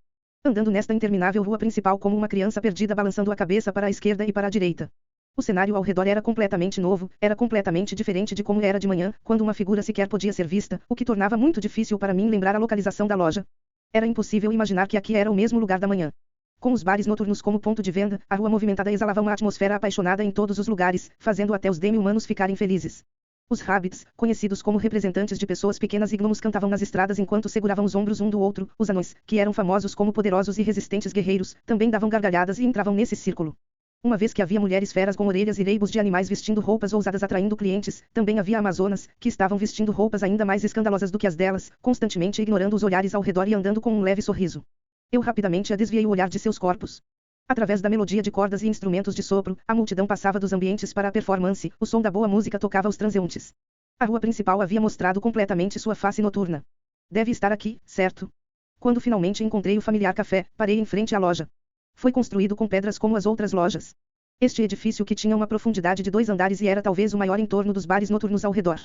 [SPEAKER 1] Andando nesta interminável rua principal como uma criança perdida balançando a cabeça para a esquerda e para a direita. O cenário ao redor era completamente novo, era completamente diferente de como era de manhã, quando uma figura sequer podia ser vista, o que tornava muito difícil para mim lembrar a localização da loja. Era impossível imaginar que aqui era o mesmo lugar da manhã. Com os bares noturnos como ponto de venda, a rua movimentada exalava uma atmosfera apaixonada em todos os lugares, fazendo até os demi-humanos ficarem felizes. Os hobbits, conhecidos como representantes de pessoas pequenas e gnomos cantavam nas estradas enquanto seguravam os ombros um do outro, os anões, que eram famosos como poderosos e resistentes guerreiros, também davam gargalhadas e entravam nesse círculo. Uma vez que havia mulheres feras com orelhas e leibos de animais vestindo roupas ousadas atraindo clientes, também havia amazonas, que estavam vestindo roupas ainda mais escandalosas do que as delas, constantemente ignorando os olhares ao redor e andando com um leve sorriso. Eu rapidamente desviei o olhar de seus corpos. Através da melodia de cordas e instrumentos de sopro, a multidão passava dos ambientes para a performance, o som da boa música tocava aos transeuntes. A rua principal havia mostrado completamente sua face noturna. Deve estar aqui, certo? Quando finalmente encontrei o familiar café, parei em frente à loja. Foi construído com pedras como as outras lojas. Este edifício que tinha uma profundidade de 2 andares e era talvez o maior em torno dos bares noturnos ao redor.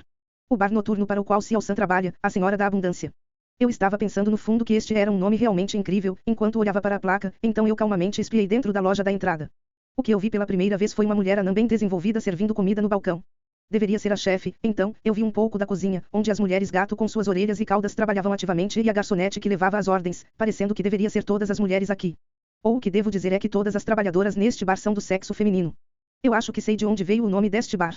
[SPEAKER 1] O bar noturno para o qual Xiao-san trabalha, a Senhora da Abundância. Eu estava pensando no fundo que este era um nome realmente incrível, enquanto olhava para a placa, então eu calmamente espiei dentro da loja da entrada. O que eu vi pela primeira vez foi uma mulher anã bem desenvolvida servindo comida no balcão. Deveria ser a chefe, então, eu vi um pouco da cozinha, onde as mulheres gato com suas orelhas e caudas trabalhavam ativamente e a garçonete que levava as ordens, parecendo que deveria ser todas as mulheres aqui. Ou o que devo dizer é que todas as trabalhadoras neste bar são do sexo feminino. Eu acho que sei de onde veio o nome deste bar.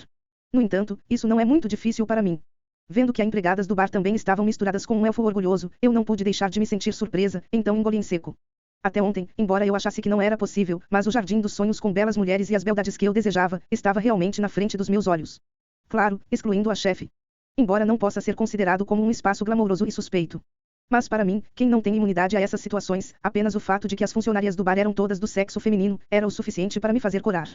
[SPEAKER 1] No entanto, isso não é muito difícil para mim. Vendo que as empregadas do bar também estavam misturadas com um elfo orgulhoso, eu não pude deixar de me sentir surpresa, então engoli em seco. Até ontem, embora eu achasse que não era possível, mas o jardim dos sonhos com belas mulheres e as beldades que eu desejava, estava realmente na frente dos meus olhos. Claro, excluindo a chefe. Embora não possa ser considerado como um espaço glamouroso e suspeito. Mas para mim, quem não tem imunidade a essas situações, apenas o fato de que as funcionárias do bar eram todas do sexo feminino, era o suficiente para me fazer corar.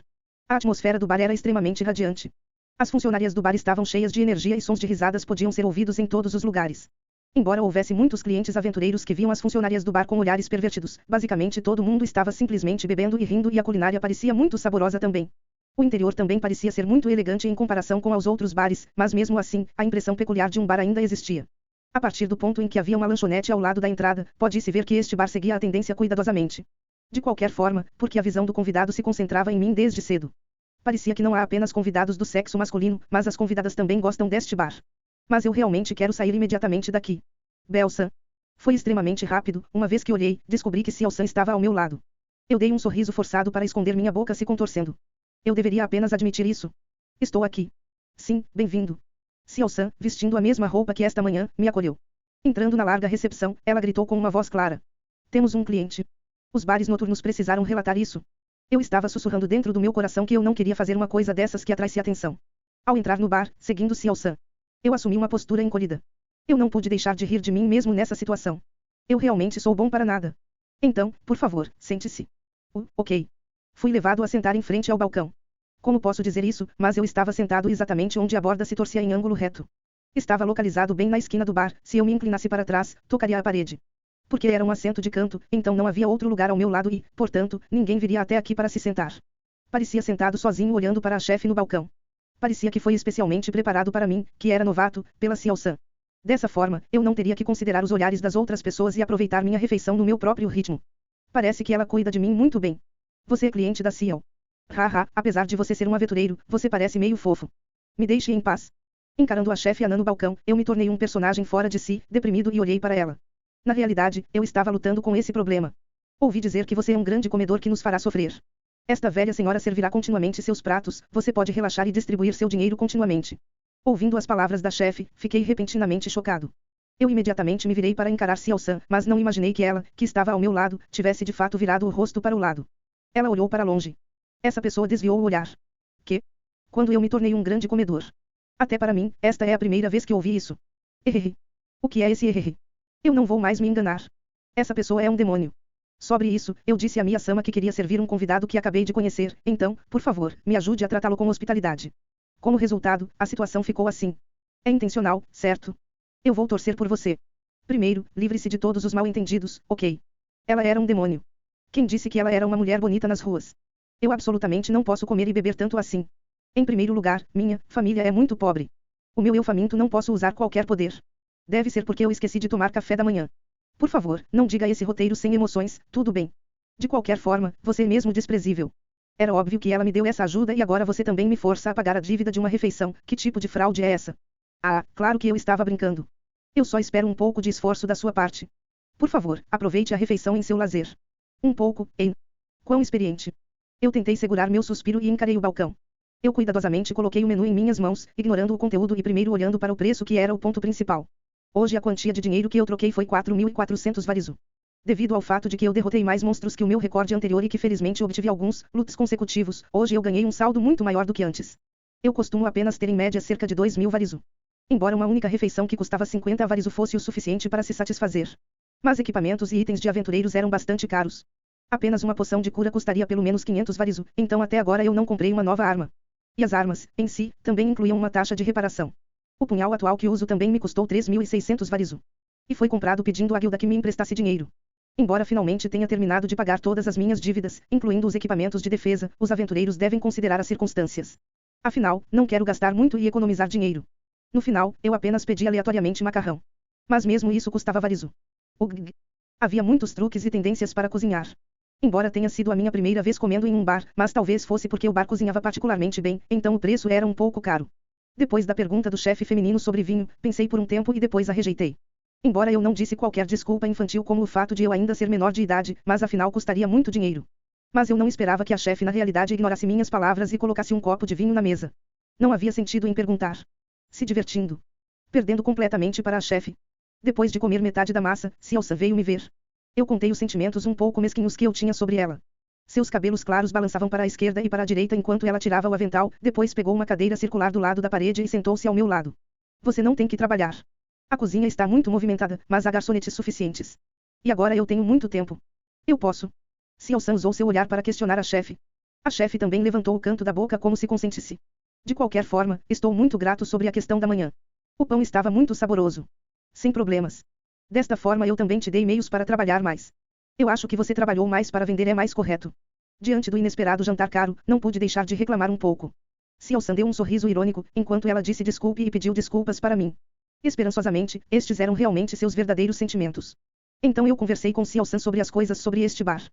[SPEAKER 1] A atmosfera do bar era extremamente radiante. As funcionárias do bar estavam cheias de energia e sons de risadas podiam ser ouvidos em todos os lugares. Embora houvesse muitos clientes aventureiros que viam as funcionárias do bar com olhares pervertidos, basicamente todo mundo estava simplesmente bebendo e rindo e a culinária parecia muito saborosa também. O interior também parecia ser muito elegante em comparação com os outros bares, mas mesmo assim, a impressão peculiar de um bar ainda existia. A partir do ponto em que havia uma lanchonete ao lado da entrada, pode-se ver que este bar seguia a tendência cuidadosamente. De qualquer forma, porque a visão do convidado se concentrava em mim desde cedo. Parecia que não há apenas convidados do sexo masculino, mas as convidadas também gostam deste bar. Mas eu realmente quero sair imediatamente daqui. Belsa. Foi extremamente rápido, uma vez que olhei, descobri que Xiao San estava ao meu lado. Eu dei um sorriso forçado para esconder minha boca se contorcendo. Eu deveria apenas admitir isso. Estou aqui. Sim, bem-vindo. Xiao San, vestindo a mesma roupa que esta manhã, me acolheu. Entrando na larga recepção, ela gritou com uma voz clara. Temos um cliente. Os bares noturnos precisaram relatar isso. Eu estava sussurrando dentro do meu coração que eu não queria fazer uma coisa dessas que atraísse atenção. Ao entrar no bar, seguindo Xiao San, eu assumi uma postura encolhida. Eu não pude deixar de rir de mim mesmo nessa situação. Eu realmente sou bom para nada. Então, por favor, sente-se. Ok. Fui levado a sentar em frente ao balcão. Como posso dizer isso, mas eu estava sentado exatamente onde a borda se torcia em ângulo reto. Estava localizado bem na esquina do bar, se eu me inclinasse para trás, tocaria a parede. Porque era um assento de canto, então não havia outro lugar ao meu lado e, portanto, ninguém viria até aqui para se sentar. Parecia sentado sozinho olhando para a chefe no balcão. Parecia que foi especialmente preparado para mim, que era novato, pela Xiao San. Dessa forma, eu não teria que considerar os olhares das outras pessoas e aproveitar minha refeição no meu próprio ritmo. Parece que ela cuida de mim muito bem. Você é cliente da Xiao. Haha, apesar de você ser um aventureiro, você parece meio fofo. Me deixe em paz. Encarando a chefe anã no balcão, eu me tornei um personagem fora de si, deprimido e olhei para ela. Na realidade, eu estava lutando com esse problema. Ouvi dizer que você é um grande comedor que nos fará sofrer. Esta velha senhora servirá continuamente seus pratos, você pode relaxar e distribuir seu dinheiro continuamente. Ouvindo as palavras da chefe, fiquei repentinamente chocado. Eu imediatamente me virei para encarar Xiao San, mas não imaginei que ela, que estava ao meu lado, tivesse de fato virado o rosto para o lado. Ela olhou para longe. Essa pessoa desviou o olhar. Que? Quando eu me tornei um grande comedor. Até para mim, esta é a primeira vez que ouvi isso. Errei. O que é esse errei? Eu não vou mais me enganar. Essa pessoa é um demônio. Sobre isso, eu disse a Mia-sama que queria servir um convidado que acabei de conhecer, então, por favor, me ajude a tratá-lo com hospitalidade. Como resultado, a situação ficou assim. É intencional, certo? Eu vou torcer por você. Primeiro, livre-se de todos os mal-entendidos, ok? Ela era um demônio. Quem disse que ela era uma mulher bonita nas ruas? Eu absolutamente não posso comer e beber tanto assim. Em primeiro lugar, minha família é muito pobre. O meu eu faminto não posso usar qualquer poder. Deve ser porque eu esqueci de tomar café da manhã. Por favor, não diga esse roteiro sem emoções, tudo bem. De qualquer forma, você é mesmo desprezível. Era óbvio que ela me deu essa ajuda e agora você também me força a pagar a dívida de uma refeição. Que tipo de fraude é essa? Ah, claro que eu estava brincando. Eu só espero um pouco de esforço da sua parte. Por favor, aproveite a refeição em seu lazer. Um pouco, hein? Quão experiente. Eu tentei segurar meu suspiro e encarei o balcão. Eu cuidadosamente coloquei o menu em minhas mãos, ignorando o conteúdo e primeiro olhando para o preço que era o ponto principal. Hoje a quantia de dinheiro que eu troquei foi 4.400 varizu. Devido ao fato de que eu derrotei mais monstros que o meu recorde anterior e que felizmente obtive alguns loots consecutivos, hoje eu ganhei um saldo muito maior do que antes. Eu costumo apenas ter em média cerca de 2.000 varizu. Embora uma única refeição que custava 50 varizu fosse o suficiente para se satisfazer. Mas equipamentos e itens de aventureiros eram bastante caros. Apenas uma poção de cura custaria pelo menos 500 varizu, então até agora eu não comprei uma nova arma. E as armas, em si, também incluíam uma taxa de reparação. O punhal atual que uso também me custou 3.600 varizu. E foi comprado pedindo à guilda que me emprestasse dinheiro. Embora finalmente tenha terminado de pagar todas as minhas dívidas, incluindo os equipamentos de defesa, os aventureiros devem considerar as circunstâncias. Afinal, não quero gastar muito e economizar dinheiro. No final, eu apenas pedi aleatoriamente macarrão. Mas mesmo isso custava varizu. Havia muitos truques e tendências para cozinhar. Embora tenha sido a minha primeira vez comendo em um bar, mas talvez fosse porque o bar cozinhava particularmente bem, então o preço era um pouco caro. Depois da pergunta do chefe feminino sobre vinho, pensei por um tempo e depois a rejeitei. Embora eu não disse qualquer desculpa infantil como o fato de eu ainda ser menor de idade, mas afinal custaria muito dinheiro. Mas eu não esperava que a chefe na realidade ignorasse minhas palavras e colocasse um copo de vinho na mesa. Não havia sentido em perguntar. Se divertindo. Perdendo completamente para a chefe. Depois de comer metade da massa, Xiao-san veio me ver. Eu contei os sentimentos um pouco mesquinhos que eu tinha sobre ela. Seus cabelos claros balançavam para a esquerda e para a direita enquanto ela tirava o avental, depois pegou uma cadeira circular do lado da parede e sentou-se ao meu lado. Você não tem que trabalhar. A cozinha está muito movimentada, mas há garçonetes suficientes. E agora eu tenho muito tempo. Eu posso. Xiao-san usou seu olhar para questionar a chefe. A chefe também levantou o canto da boca como se consentisse. De qualquer forma, estou muito grato sobre a questão da manhã. O pão estava muito saboroso. Sem problemas. Desta forma eu também te dei meios para trabalhar mais. Eu acho que você trabalhou mais para vender é mais correto. Diante do inesperado jantar caro, não pude deixar de reclamar um pouco. Xiaosan deu um sorriso irônico, enquanto ela disse desculpe e pediu desculpas para mim. Esperançosamente, estes eram realmente seus verdadeiros sentimentos. Então eu conversei com Xiaosan sobre as coisas sobre este bar.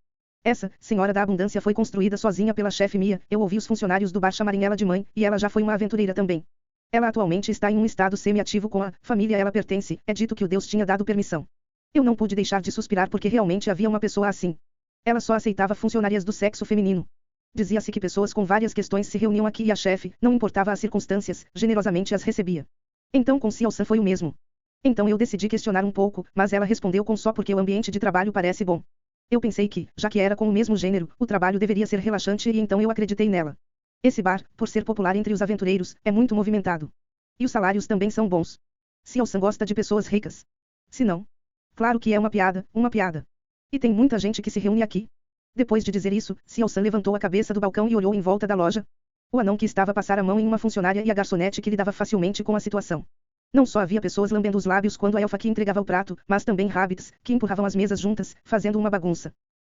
[SPEAKER 1] Essa senhora da abundância foi construída sozinha pela chefe Mia. Eu ouvi os funcionários do bar chamarem ela de mãe, e ela já foi uma aventureira também. Ela atualmente está em um estado semi-ativo com a família ela pertence. É dito que o Deus tinha dado permissão. Eu não pude deixar de suspirar porque realmente havia uma pessoa assim. Ela só aceitava funcionárias do sexo feminino. Dizia-se que pessoas com várias questões se reuniam aqui e a chefe, não importava as circunstâncias, generosamente as recebia. Então com Xiaosan foi o mesmo. Então eu decidi questionar um pouco, mas ela respondeu com só porque o ambiente de trabalho parece bom. Eu pensei que, já que era com o mesmo gênero, o trabalho deveria ser relaxante e então eu acreditei nela. Esse bar, por ser popular entre os aventureiros, é muito movimentado. E os salários também são bons. Xiaosan gosta de pessoas ricas. Se não. Claro que é uma piada, uma piada. E tem muita gente que se reúne aqui. Depois de dizer isso, Xiaosan levantou a cabeça do balcão e olhou em volta da loja. O anão que estava a passar a mão em uma funcionária e a garçonete que lidava facilmente com a situação. Não só havia pessoas lambendo os lábios quando a elfa que entregava o prato, mas também rabbits, que empurravam as mesas juntas, fazendo uma bagunça.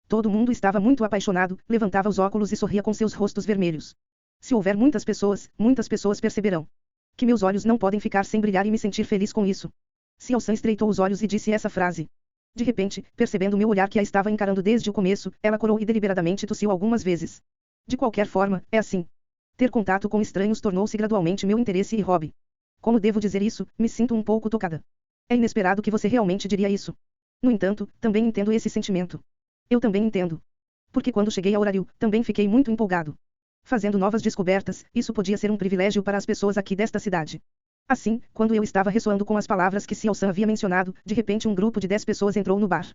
[SPEAKER 1] Todo mundo estava muito apaixonado, levantava os óculos e sorria com seus rostos vermelhos. Se houver muitas pessoas perceberão que meus olhos não podem ficar sem brilhar e me sentir feliz com isso. Xiaosan estreitou os olhos e disse essa frase. De repente, percebendo meu olhar que a estava encarando desde o começo, ela corou e deliberadamente tossiu algumas vezes. De qualquer forma, é assim. Ter contato com estranhos tornou-se gradualmente meu interesse e hobby. Como devo dizer isso, me sinto um pouco tocada. É inesperado que você realmente diria isso. No entanto, também entendo esse sentimento. Eu também entendo. Porque quando cheguei a horário, também fiquei muito empolgado. Fazendo novas descobertas, isso podia ser um privilégio para as pessoas aqui desta cidade. Assim, quando eu estava ressoando com as palavras que Xiaosan havia mencionado, de repente um grupo de 10 pessoas entrou no bar.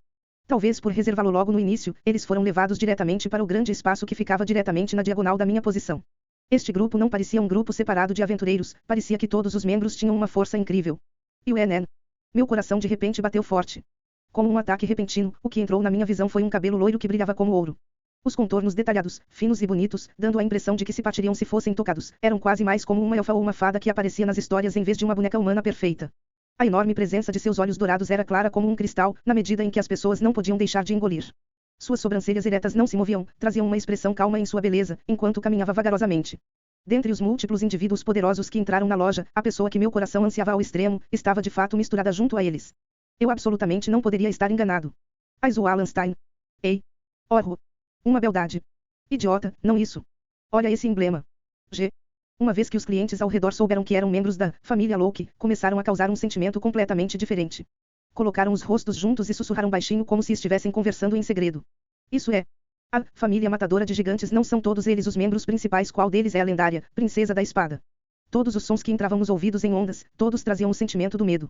[SPEAKER 1] Talvez por reservá-lo logo no início, eles foram levados diretamente para o grande espaço que ficava diretamente na diagonal da minha posição. Este grupo não parecia um grupo separado de aventureiros, parecia que todos os membros tinham uma força incrível. E o Enen. Meu coração de repente bateu forte. Como um ataque repentino, o que entrou na minha visão foi um cabelo loiro que brilhava como ouro. Os contornos detalhados, finos e bonitos, dando a impressão de que se partiriam se fossem tocados, eram quase mais como uma elfa ou uma fada que aparecia nas histórias em vez de uma boneca humana perfeita. A enorme presença de seus olhos dourados era clara como um cristal, na medida em que as pessoas não podiam deixar de engolir. Suas sobrancelhas eretas não se moviam, traziam uma expressão calma em sua beleza, enquanto caminhava vagarosamente. Dentre os múltiplos indivíduos poderosos que entraram na loja, a pessoa que meu coração ansiava ao extremo, estava de fato misturada junto a eles. Eu absolutamente não poderia estar enganado. Aizu Wallenstein. Ei. Oh. Uma beldade. Idiota, não isso. Olha esse emblema. G. Uma vez que os clientes ao redor souberam que eram membros da família Locke, começaram a causar um sentimento completamente diferente. Colocaram os rostos juntos e sussurraram baixinho como se estivessem conversando em segredo. Isso é. A família matadora de gigantes não são todos eles os membros principais. Qual deles é a lendária princesa da espada? Todos os sons que entravam nos ouvidos em ondas, todos traziam o sentimento do medo.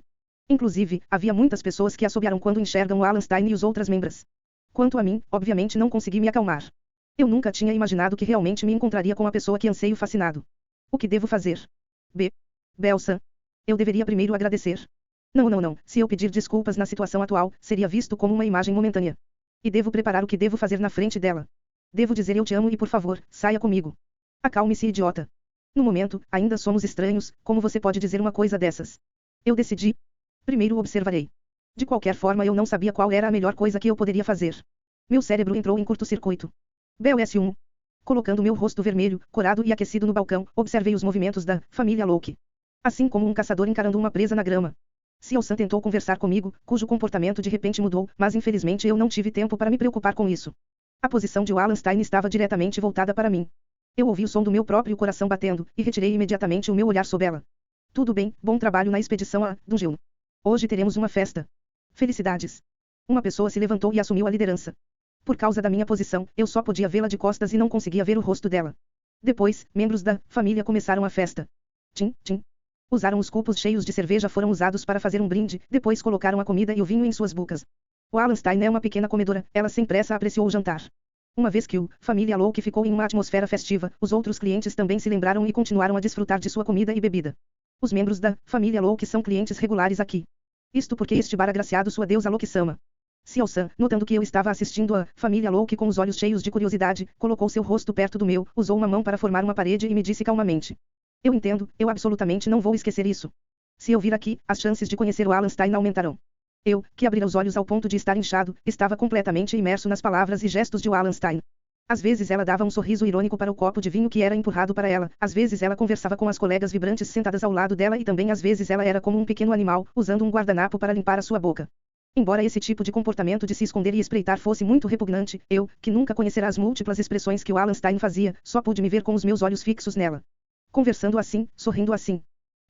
[SPEAKER 1] Inclusive, havia muitas pessoas que assobiaram quando enxergam o Wallenstein e os outras membros. Quanto a mim, obviamente não consegui me acalmar. Eu nunca tinha imaginado que realmente me encontraria com a pessoa que anseio fascinado. O que devo fazer? Belsan. Eu deveria primeiro agradecer. Não. Se eu pedir desculpas na situação atual, seria visto como uma imagem momentânea. E devo preparar o que devo fazer na frente dela. Devo dizer eu te amo e por favor, saia comigo. Acalme-se, idiota. No momento, ainda somos estranhos, como você pode dizer uma coisa dessas? Eu decidi. Primeiro observarei. De qualquer forma eu não sabia qual era a melhor coisa que eu poderia fazer. Meu cérebro entrou em curto-circuito. BOS1. Colocando meu rosto vermelho, corado e aquecido no balcão, observei os movimentos da família Locke. Assim como um caçador encarando uma presa na grama. Xiaosan tentou conversar comigo, cujo comportamento de repente mudou, mas infelizmente eu não tive tempo para me preocupar com isso. A posição de Wallenstein estava diretamente voltada para mim. Eu ouvi o som do meu próprio coração batendo, e retirei imediatamente o meu olhar sob ela. Tudo bem, bom trabalho na expedição a Dungeon. Hoje teremos uma festa. Felicidades. Uma pessoa se levantou e assumiu a liderança. Por causa da minha posição, eu só podia vê-la de costas e não conseguia ver o rosto dela. Depois, membros da família começaram a festa. Tim. Usaram os copos cheios de cerveja foram usados para fazer um brinde, depois colocaram a comida e o vinho em suas bocas. Wallenstein é uma pequena comedora, ela sem pressa apreciou o jantar. Uma vez que o família Locke ficou em uma atmosfera festiva, os outros clientes também se lembraram e continuaram a desfrutar de sua comida e bebida. Os membros da família Locke são clientes regulares aqui. Isto porque este bar agraciado sua deusa Locke-sama. Xiaosan, notando que eu estava assistindo a família Locke com os olhos cheios de curiosidade, colocou seu rosto perto do meu, usou uma mão para formar uma parede e me disse calmamente. Eu entendo, eu absolutamente não vou esquecer isso. Se eu vir aqui, as chances de conhecer o Wallenstein aumentarão. Eu, que abrira os olhos ao ponto de estar inchado, estava completamente imerso nas palavras e gestos de Wallenstein. Às vezes ela dava um sorriso irônico para o copo de vinho que era empurrado para ela, às vezes ela conversava com as colegas vibrantes sentadas ao lado dela e também às vezes ela era como um pequeno animal, usando um guardanapo para limpar a sua boca. Embora esse tipo de comportamento de se esconder e espreitar fosse muito repugnante, eu, que nunca conhecera as múltiplas expressões que o Wallenstein fazia, só pude me ver com os meus olhos fixos nela. Conversando assim, sorrindo assim.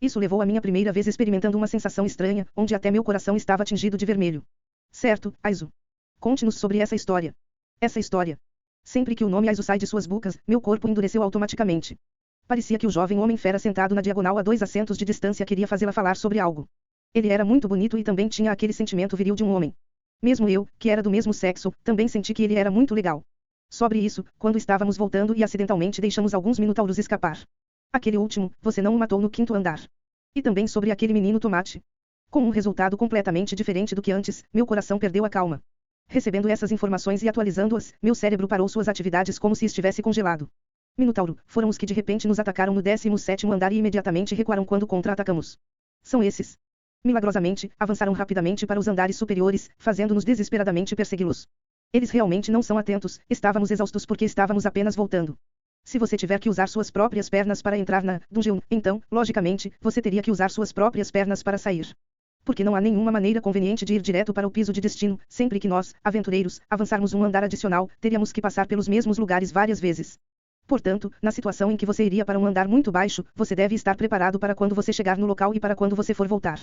[SPEAKER 1] Isso levou a minha primeira vez experimentando uma sensação estranha, onde até meu coração estava tingido de vermelho. Certo, Aizu. Conte-nos sobre essa história. Essa história. Sempre que o nome Aizu sai de suas bocas, meu corpo endureceu automaticamente. Parecia que o jovem homem-fera sentado na diagonal a 2 assentos de distância queria fazê-la falar sobre algo. Ele era muito bonito e também tinha aquele sentimento viril de um homem. Mesmo eu, que era do mesmo sexo, também senti que ele era muito legal. Sobre isso, quando estávamos voltando e acidentalmente deixamos alguns minotauros escapar. Aquele último, você não o matou no 5º andar. E também sobre aquele menino tomate. Com um resultado completamente diferente do que antes, meu coração perdeu a calma. Recebendo essas informações e atualizando-as, meu cérebro parou suas atividades como se estivesse congelado. Minotauro, foram os que de repente nos atacaram no 17º andar e imediatamente recuaram quando contra-atacamos. São esses. Milagrosamente, avançaram rapidamente para os andares superiores, fazendo-nos desesperadamente persegui-los. Eles realmente não são atentos, estávamos exaustos porque estávamos apenas voltando. Se você tiver que usar suas próprias pernas para entrar na dungeon, então, logicamente, você teria que usar suas próprias pernas para sair. Porque não há nenhuma maneira conveniente de ir direto para o piso de destino, sempre que nós, aventureiros, avançarmos um andar adicional, teríamos que passar pelos mesmos lugares várias vezes. Portanto, na situação em que você iria para um andar muito baixo, você deve estar preparado para quando você chegar no local e para quando você for voltar.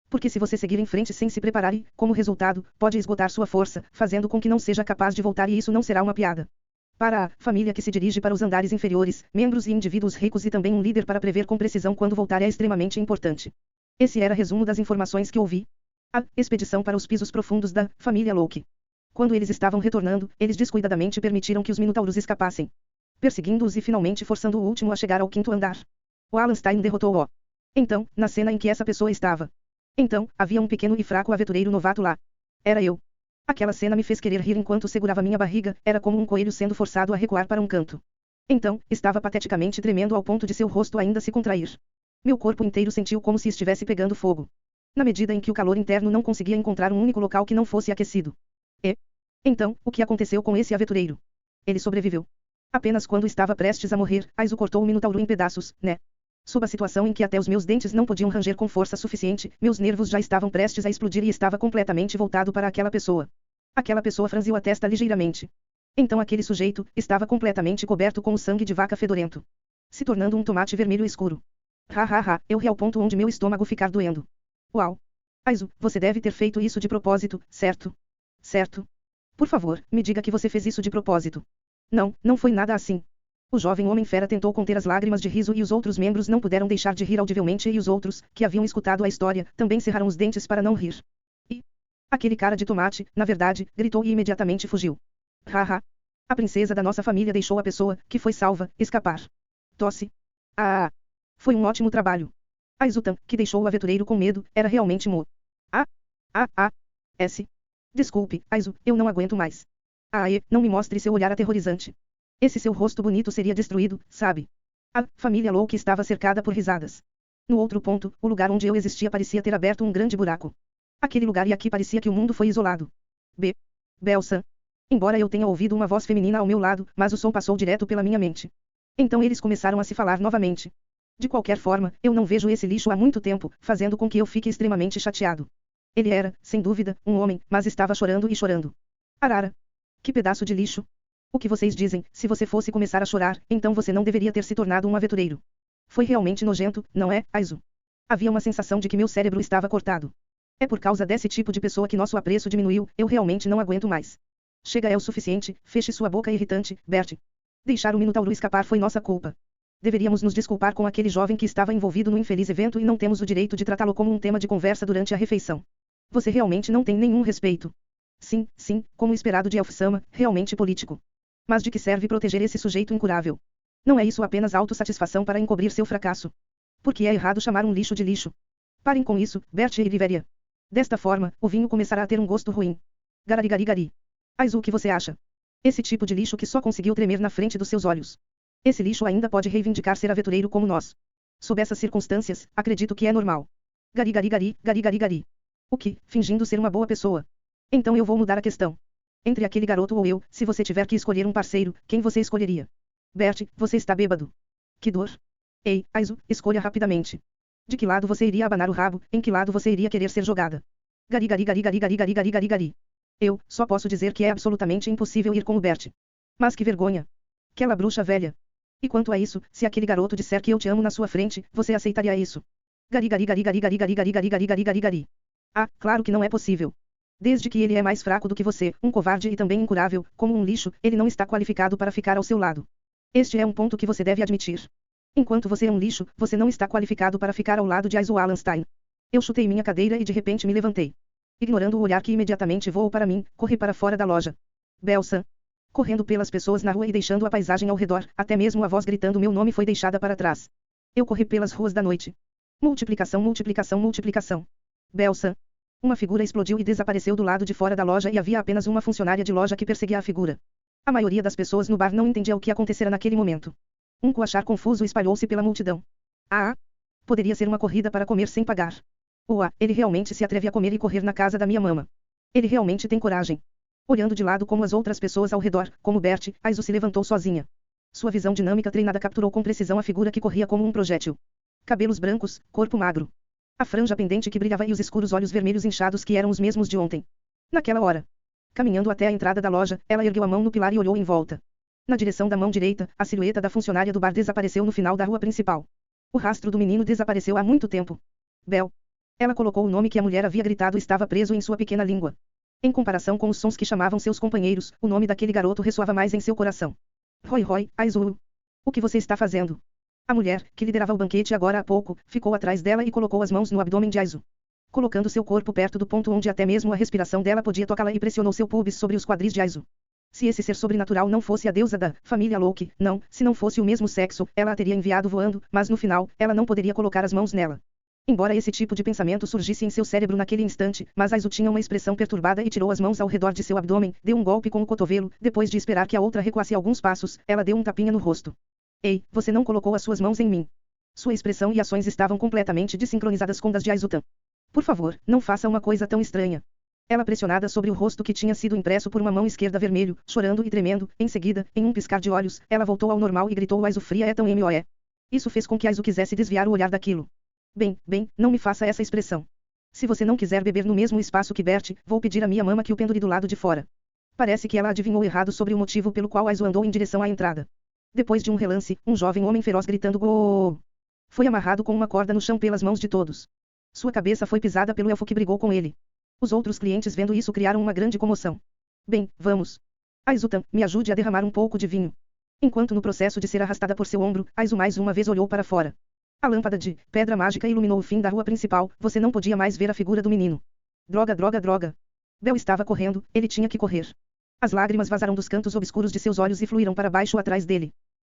[SPEAKER 1] Porque se você seguir em frente sem se preparar e, como resultado, pode esgotar sua força, fazendo com que não seja capaz de voltar e isso não será uma piada. Para a família que se dirige para os andares inferiores, membros e indivíduos ricos e também um líder para prever com precisão quando voltar é extremamente importante. Esse era resumo das informações que ouvi. A expedição para os pisos profundos da família Locke. Quando eles estavam retornando, eles descuidadamente permitiram que os minotauros escapassem, perseguindo-os e finalmente forçando o último a chegar ao 5º andar. O Wallenstein derrotou-o. Então, na cena em que essa pessoa estava. Então, havia um pequeno e fraco aventureiro novato lá. Era eu. Aquela cena me fez querer rir enquanto segurava minha barriga, era como um coelho sendo forçado a recuar para um canto. Então, estava pateticamente tremendo ao ponto de seu rosto ainda se contrair. Meu corpo inteiro sentiu como se estivesse pegando fogo. Na medida em que o calor interno não conseguia encontrar um único local que não fosse aquecido. E? Então, o que aconteceu com esse aventureiro? Ele sobreviveu. Apenas quando estava prestes a morrer, Aizu cortou o Minotauro em pedaços, né? Sob a situação em que até os meus dentes não podiam ranger com força suficiente, meus nervos já estavam prestes a explodir e estava completamente voltado para aquela pessoa. Aquela pessoa franziu a testa ligeiramente. Então aquele sujeito estava completamente coberto com o sangue de vaca fedorento, se tornando um tomate vermelho escuro. Eu ri ao ponto onde meu estômago ficar doendo. Uau! Aizu, você deve ter feito isso de propósito, certo? Certo? Por favor, me diga que você fez isso de propósito. Não, não foi nada assim. O jovem homem-fera tentou conter as lágrimas de riso e os outros membros não puderam deixar de rir audivelmente e os outros, que haviam escutado a história, também cerraram os dentes para não rir. E aquele cara de tomate, na verdade, gritou e imediatamente fugiu. A princesa da nossa família deixou a pessoa, que foi salva, escapar. Tosse. Foi um ótimo trabalho. Aizutan, que deixou o aventureiro com medo, era realmente S. Desculpe, Aizu, eu não aguento mais. Não me mostre seu olhar aterrorizante. Esse seu rosto bonito seria destruído, sabe? A família Locke estava cercada por risadas. No outro ponto, o lugar onde eu existia parecia ter aberto um grande buraco. Aquele lugar e aqui parecia que o mundo foi isolado. Belsan. Embora eu tenha ouvido uma voz feminina ao meu lado, mas o som passou direto pela minha mente. Então eles começaram a se falar novamente. De qualquer forma, eu não vejo esse lixo há muito tempo, fazendo com que eu fique extremamente chateado. Ele era, sem dúvida, um homem, mas estava chorando e chorando. Arara. Que pedaço de lixo. O que vocês dizem, se você fosse começar a chorar, então você não deveria ter se tornado um aventureiro. Foi realmente nojento, não é, Aizu? Havia uma sensação de que meu cérebro estava cortado. É por causa desse tipo de pessoa que nosso apreço diminuiu, eu realmente não aguento mais. Chega é o suficiente, feche sua boca irritante, Bert. Deixar o Minotauro escapar foi nossa culpa. Deveríamos nos desculpar com aquele jovem que estava envolvido no infeliz evento e não temos o direito de tratá-lo como um tema de conversa durante a refeição. Você realmente não tem nenhum respeito. Sim, como esperado de Elf-sama, realmente político. Mas de que serve proteger esse sujeito incurável? Não é isso apenas autossatisfação para encobrir seu fracasso? Porque é errado chamar um lixo de lixo. Parem com isso, Bert e Riveria. Desta forma, o vinho começará a ter um gosto ruim. Gararigari. Aizu, o que você acha? Esse tipo de lixo que só conseguiu tremer na frente dos seus olhos. Esse lixo ainda pode reivindicar ser aventureiro como nós. Sob essas circunstâncias, acredito que é normal. Gari gari gari, gari gari gari. O que, fingindo ser uma boa pessoa. Então eu vou mudar a questão. Entre aquele garoto ou eu, se você tiver que escolher um parceiro, quem você escolheria? Bert, você está bêbado. Que dor. Ei, Aizu, escolha rapidamente. De que lado você iria abanar o rabo, em que lado você iria querer ser jogada? Gari gari gari gari gari gari gari gari gari. Eu, só posso dizer que é absolutamente impossível ir com o Bert. Mas que vergonha. Aquela bruxa velha. E quanto a isso, se aquele garoto disser que eu te amo na sua frente, você aceitaria isso? Gari gari gari gari gari gari gari gari gari gari gari gari. Ah, claro que não é possível. Desde que ele é mais fraco do que você, um covarde e também incurável, como um lixo, ele não está qualificado para ficar ao seu lado. Este é um ponto que você deve admitir. Enquanto você é um lixo, você não está qualificado para ficar ao lado de Aizu Wallenstein. Eu chutei minha cadeira e de repente me levantei. Ignorando o olhar que imediatamente voou para mim, corri para fora da loja. Belsan. Correndo pelas pessoas na rua e deixando a paisagem ao redor, até mesmo a voz gritando meu nome foi deixada para trás. Eu corri pelas ruas da noite. Multiplicação, multiplicação, multiplicação. Belsan. Uma figura explodiu e desapareceu do lado de fora da loja e havia apenas uma funcionária de loja que perseguia a figura. A maioria das pessoas no bar não entendia o que acontecera naquele momento. Um coachar confuso espalhou-se pela multidão. Ah! Poderia ser uma corrida para comer sem pagar. Ele realmente se atreve a comer e correr na casa da minha mama. Ele realmente tem coragem. Olhando de lado como as outras pessoas ao redor, como Bert, Aizu se levantou sozinha. Sua visão dinâmica treinada capturou com precisão a figura que corria como um projétil. Cabelos brancos, corpo magro. A franja pendente que brilhava e os escuros olhos vermelhos inchados que eram os mesmos de ontem. Naquela hora. Caminhando até a entrada da loja, ela ergueu a mão no pilar e olhou em volta. Na direção da mão direita, a silhueta da funcionária do bar desapareceu no final da rua principal. O rastro do menino desapareceu há muito tempo. Bel. Ela colocou o nome que a mulher havia gritado e estava preso em sua pequena língua. Em comparação com os sons que chamavam seus companheiros, o nome daquele garoto ressoava mais em seu coração. Roy, Aizu. O que você está fazendo? A mulher, que liderava o banquete agora há pouco, ficou atrás dela e colocou as mãos no abdômen de Aizu. Colocando seu corpo perto do ponto onde até mesmo a respiração dela podia tocá-la e pressionou seu pubis sobre os quadris de Aizu. Se esse ser sobrenatural não fosse a deusa da família Loki, não, se não fosse o mesmo sexo, ela a teria enviado voando, mas no final, ela não poderia colocar as mãos nela. Embora esse tipo de pensamento surgisse em seu cérebro naquele instante, mas Aizu tinha uma expressão perturbada e tirou as mãos ao redor de seu abdômen, deu um golpe com o cotovelo, depois de esperar que a outra recuasse alguns passos, ela deu um tapinha no rosto. Ei, você não colocou as suas mãos em mim. Sua expressão e ações estavam completamente desincronizadas com das de Aizu-tan. Por favor, não faça uma coisa tão estranha. Ela pressionada sobre o rosto que tinha sido impresso por uma mão esquerda vermelho, chorando e tremendo, em seguida, em um piscar de olhos, ela voltou ao normal e gritou Aizu fria é tão moe. Isso fez com que Aizu quisesse desviar o olhar daquilo. Bem, não me faça essa expressão. Se você não quiser beber no mesmo espaço que Bert, vou pedir a minha mama que o pendure do lado de fora. Parece que ela adivinhou errado sobre o motivo pelo qual Aizu andou em direção à entrada. Depois de um relance, um jovem homem feroz gritando Gol! Foi amarrado com uma corda no chão pelas mãos de todos. Sua cabeça foi pisada pelo elfo que brigou com ele. Os outros clientes vendo isso criaram uma grande comoção. Bem, vamos. Aizu-tan, me ajude a derramar um pouco de vinho. Enquanto no processo de ser arrastada por seu ombro, Aizu mais uma vez olhou para fora. A lâmpada de pedra mágica iluminou o fim da rua principal, você não podia mais ver a figura do menino. Droga, droga, droga. Bel estava correndo, ele tinha que correr. As lágrimas vazaram dos cantos obscuros de seus olhos e fluíram para baixo atrás dele.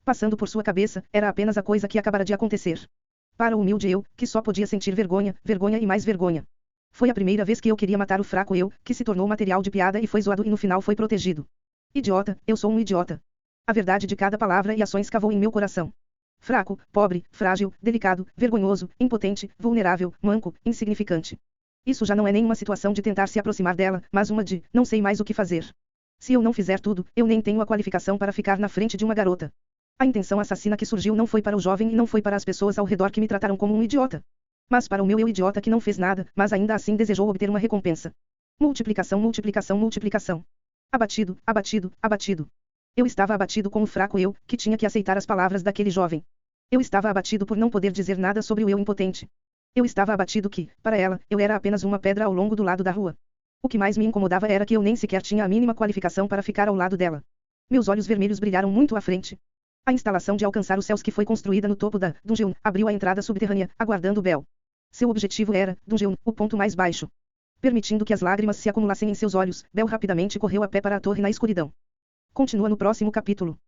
[SPEAKER 1] Passando por sua cabeça, era apenas a coisa que acabara de acontecer. Para o humilde eu, que só podia sentir vergonha, vergonha e mais vergonha. Foi a primeira vez que eu queria matar o fraco eu, que se tornou material de piada e foi zoado e no final foi protegido. Idiota, eu sou um idiota. A verdade de cada palavra e ações cavou em meu coração. Fraco, pobre, frágil, delicado, vergonhoso, impotente, vulnerável, manco, insignificante. Isso já não é nenhuma situação de tentar se aproximar dela, mas uma de, não sei mais o que fazer. Se eu não fizer tudo, eu nem tenho a qualificação para ficar na frente de uma garota. A intenção assassina que surgiu não foi para o jovem e não foi para as pessoas ao redor que me trataram como um idiota. Mas para o meu eu idiota que não fez nada, mas ainda assim desejou obter uma recompensa. Multiplicação, multiplicação, multiplicação. Abatido, abatido, abatido. Eu estava abatido com o fraco eu, que tinha que aceitar as palavras daquele jovem. Eu estava abatido por não poder dizer nada sobre o eu impotente. Eu estava abatido que, para ela, eu era apenas uma pedra ao longo do lado da rua. O que mais me incomodava era que eu nem sequer tinha a mínima qualificação para ficar ao lado dela. Meus olhos vermelhos brilharam muito à frente. A instalação de alcançar os céus que foi construída no topo da dungeon abriu a entrada subterrânea, aguardando Bel. Seu objetivo era, dungeon, o ponto mais baixo. Permitindo que as lágrimas se acumulassem em seus olhos, Bel rapidamente correu a pé para a torre na escuridão. Continua no próximo capítulo.